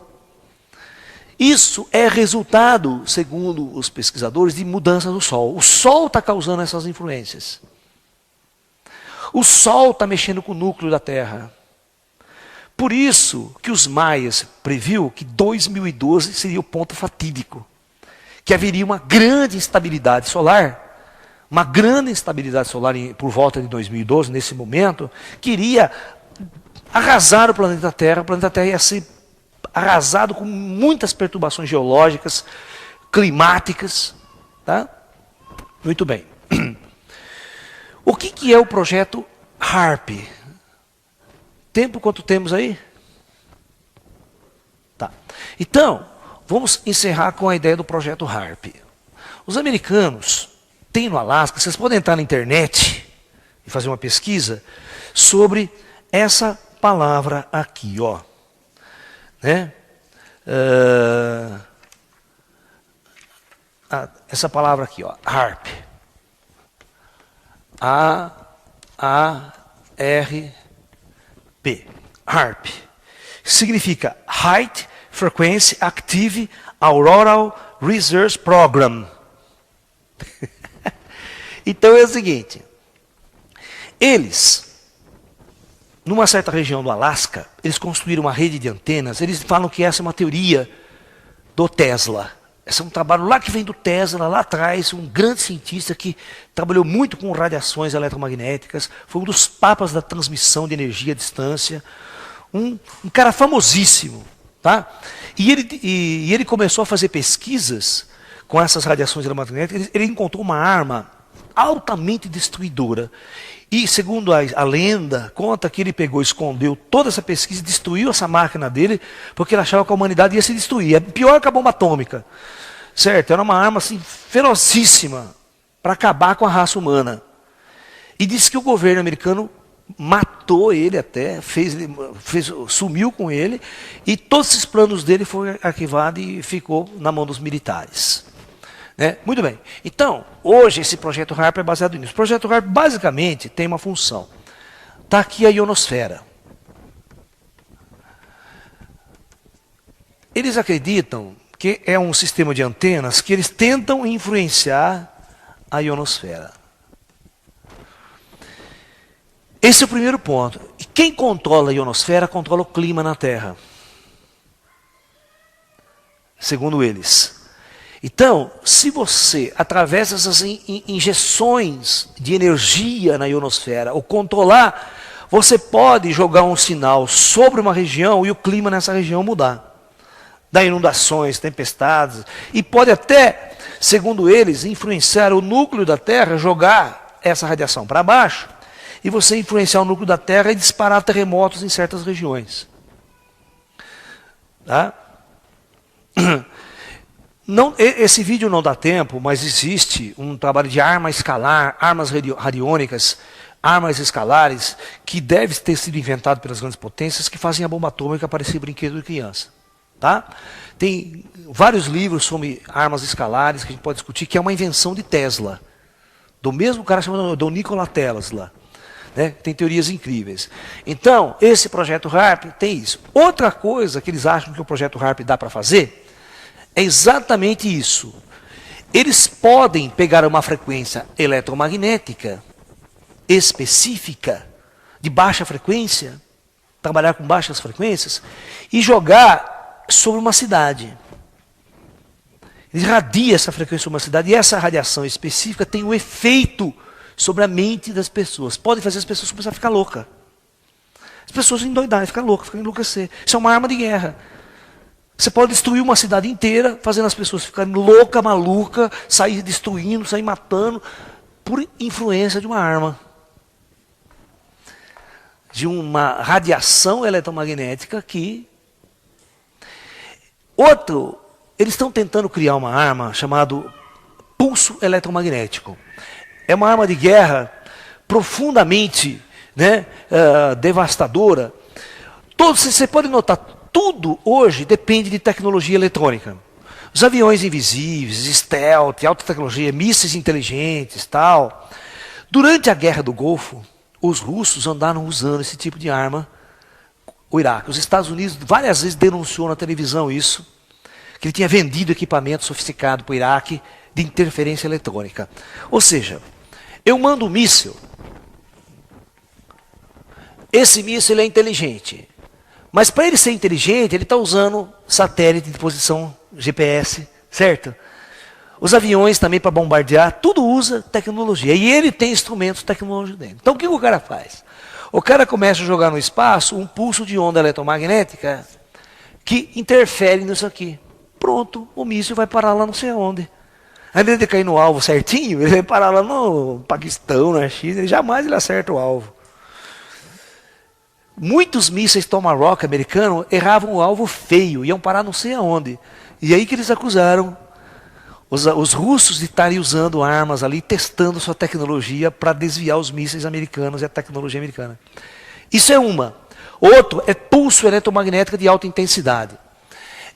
Isso é resultado, segundo os pesquisadores, de mudança do Sol. O Sol está causando essas influências. O Sol está mexendo com o núcleo da Terra. Por isso que os maias previu que 2012 seria o ponto fatídico. Que haveria uma grande instabilidade solar. Uma grande instabilidade solar por volta de 2012, nesse momento, que iria arrasar o planeta Terra. O planeta Terra ia ser arrasado com muitas perturbações geológicas, climáticas. Tá? Muito bem. O que é o projeto HARP? Tempo quanto temos aí? Tá. Então, vamos encerrar com a ideia do projeto HARP. Os americanos têm no Alasca, vocês podem entrar na internet e fazer uma pesquisa sobre essa palavra aqui, ó. Né? Essa palavra aqui, ó, HARP. A-A-R-P. P. HARP. Significa High Frequency Active Auroral Research Program. Então é o seguinte. Eles, numa certa região do Alasca, eles construíram uma rede de antenas. Eles falam que essa é uma teoria do Tesla. Esse é um trabalho lá que vem do Tesla, lá atrás, um grande cientista que trabalhou muito com radiações eletromagnéticas, foi um dos papas da transmissão de energia à distância, um cara famosíssimo. Tá? E ele começou a fazer pesquisas com essas radiações eletromagnéticas. Ele encontrou uma arma altamente destruidora. E, segundo a lenda, conta que ele pegou, escondeu toda essa pesquisa, destruiu essa máquina dele, porque ele achava que a humanidade ia se destruir. É pior que a bomba atômica. Certo? Era uma arma assim, ferocíssima para acabar com a raça humana. E disse que o governo americano matou ele até, sumiu com ele, e todos esses planos dele foram arquivados e ficou na mão dos militares. Né? Muito bem. Então, hoje esse projeto HARP é baseado nisso. O projeto HARP basicamente tem uma função. Está aqui a ionosfera. Eles acreditam que é um sistema de antenas que eles tentam influenciar a ionosfera. Esse é o primeiro ponto. E quem controla a ionosfera controla o clima na Terra. Segundo eles. Então, se você, através dessas injeções de energia na ionosfera, ou controlar, você pode jogar um sinal sobre uma região e o clima nessa região mudar. Da inundações, tempestades, e pode até, segundo eles, influenciar o núcleo da Terra, jogar essa radiação para baixo, e você influenciar o núcleo da Terra e disparar terremotos em certas regiões. Tá? Não, esse vídeo não dá tempo, mas existe um trabalho de arma escalar, armas radiônicas, armas escalares, que deve ter sido inventado pelas grandes potências, que fazem a bomba atômica parecer brinquedo de criança. Tá? Tem vários livros sobre armas escalares que a gente pode discutir, que é uma invenção de Tesla, do mesmo cara chamado do Nikola Tesla. Né? Tem teorias incríveis. Então, esse projeto HARP tem isso. Outra coisa que eles acham que o projeto HARP dá para fazer é exatamente isso. Eles podem pegar uma frequência eletromagnética específica, de baixa frequência, trabalhar com baixas frequências, e jogar sobre uma cidade. Ele irradia essa frequência sobre uma cidade, e essa radiação específica tem um efeito sobre a mente das pessoas. Pode fazer as pessoas começarem a ficar loucas. As pessoas endoidarem, ficar loucas, ficar enlouquecer. Isso é uma arma de guerra. Você pode destruir uma cidade inteira, fazendo as pessoas ficarem loucas, malucas, sair destruindo, sair matando, por influência de uma arma. De uma radiação eletromagnética que... Outro, eles estão tentando criar uma arma chamada pulso eletromagnético. É uma arma de guerra profundamente, né, devastadora. Você pode notar, tudo hoje depende de tecnologia eletrônica. Os aviões invisíveis, stealth, alta tecnologia, mísseis inteligentes, tal. Durante a Guerra do Golfo, os russos andaram usando esse tipo de arma. O Iraque. Os Estados Unidos várias vezes denunciou na televisão isso, que ele tinha vendido equipamento sofisticado para o Iraque de interferência eletrônica. Ou seja, eu mando um míssil, esse míssil é inteligente, mas para ele ser inteligente, ele está usando satélite de posição GPS, certo? Os aviões também para bombardear, tudo usa tecnologia, e ele tem instrumentos tecnológicos dentro. Então o que o cara faz? O cara começa a jogar no espaço um pulso de onda eletromagnética que interfere nisso aqui. Pronto, o míssil vai parar lá não sei aonde. Ao invés de cair no alvo certinho, ele vai parar lá no Paquistão, na China, jamais ele acerta o alvo. Muitos mísseis Tomahawk americanos erravam o alvo feio, iam parar não sei aonde. E aí que eles acusaram os russos de estarem usando armas ali, testando sua tecnologia para desviar os mísseis americanos e a tecnologia americana. Isso é uma. Outro é pulso eletromagnético de alta intensidade.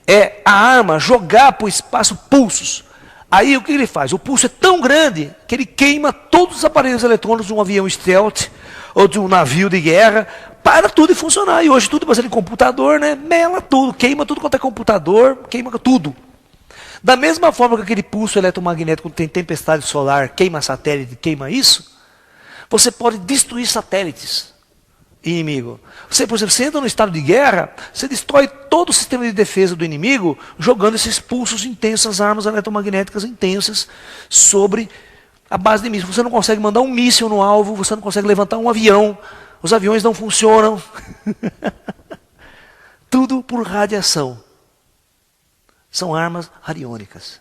É a arma jogar para o espaço pulsos. Aí o que ele faz? O pulso é tão grande que ele queima todos os aparelhos eletrônicos de um avião stealth ou de um navio de guerra, para tudo de funcionar. E hoje tudo baseado em computador, né? Mela tudo, queima tudo quanto é computador, queima tudo. Da mesma forma que aquele pulso eletromagnético tem tempestade solar, queima satélite, queima isso, você pode destruir satélites, inimigo. Você, por exemplo, você entra no estado de guerra, você destrói todo o sistema de defesa do inimigo, jogando esses pulsos intensos, as armas eletromagnéticas intensas, sobre a base de mísseis. Você não consegue mandar um míssil no alvo, você não consegue levantar um avião, os aviões não funcionam. Tudo por radiação. São armas radiônicas.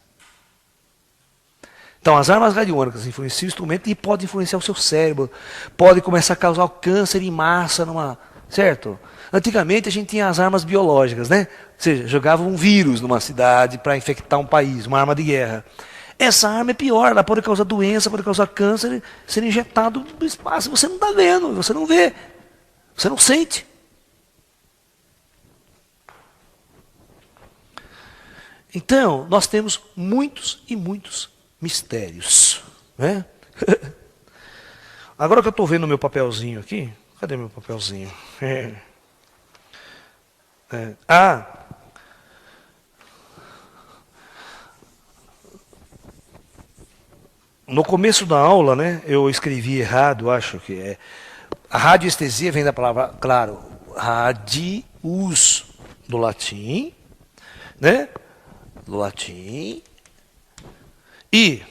Então, as armas radiônicas influenciam o instrumento e podem influenciar o seu cérebro. Pode começar a causar câncer em massa, certo? Antigamente a gente tinha as armas biológicas, né? Ou seja, jogava um vírus numa cidade para infectar um país, uma arma de guerra. Essa arma é pior, ela pode causar doença, pode causar câncer, ser injetado no espaço. Você não está vendo, você não vê, você não sente. Então, nós temos muitos e muitos mistérios. Né? Agora que eu estou vendo o meu papelzinho aqui, cadê meu papelzinho? No começo da aula, né, eu escrevi errado, acho que é. A radiestesia vem da palavra, claro, radius, do latim, né? Do latim. E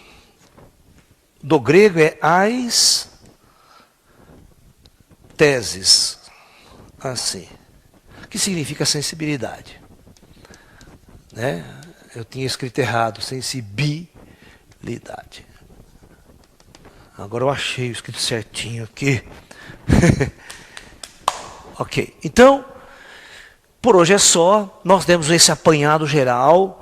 do grego é ais teses, assim, que significa sensibilidade. Né? Eu tinha escrito errado, sensibilidade. Agora eu achei o escrito certinho aqui. Ok, então, por hoje é só. Nós demos esse apanhado geral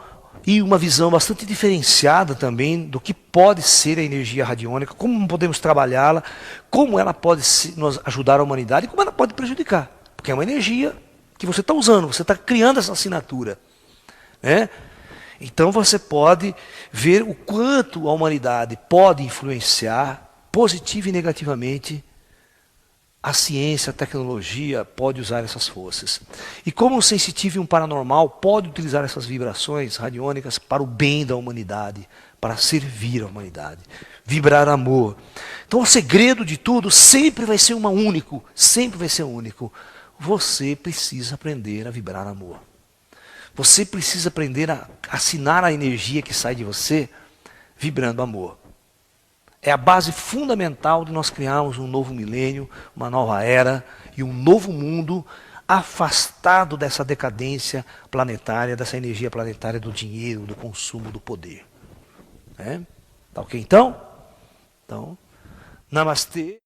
e uma visão bastante diferenciada também do que pode ser a energia radiônica, como podemos trabalhá-la, como ela pode nos ajudar a humanidade e como ela pode prejudicar. Porque é uma energia que você está usando, você está criando essa assinatura. Né? Então você pode ver o quanto a humanidade pode influenciar positiva e negativamente. A ciência, a tecnologia pode usar essas forças. E como um sensitivo e um paranormal pode utilizar essas vibrações radiônicas para o bem da humanidade, para servir a humanidade, vibrar amor. Então o segredo de tudo sempre vai ser único, sempre vai ser único. Você precisa aprender a vibrar amor. Você precisa aprender a assinar a energia que sai de você vibrando amor. É a base fundamental de nós criarmos um novo milênio, uma nova era e um novo mundo afastado dessa decadência planetária, dessa energia planetária do dinheiro, do consumo, do poder. Tá ok então? Então, namastê.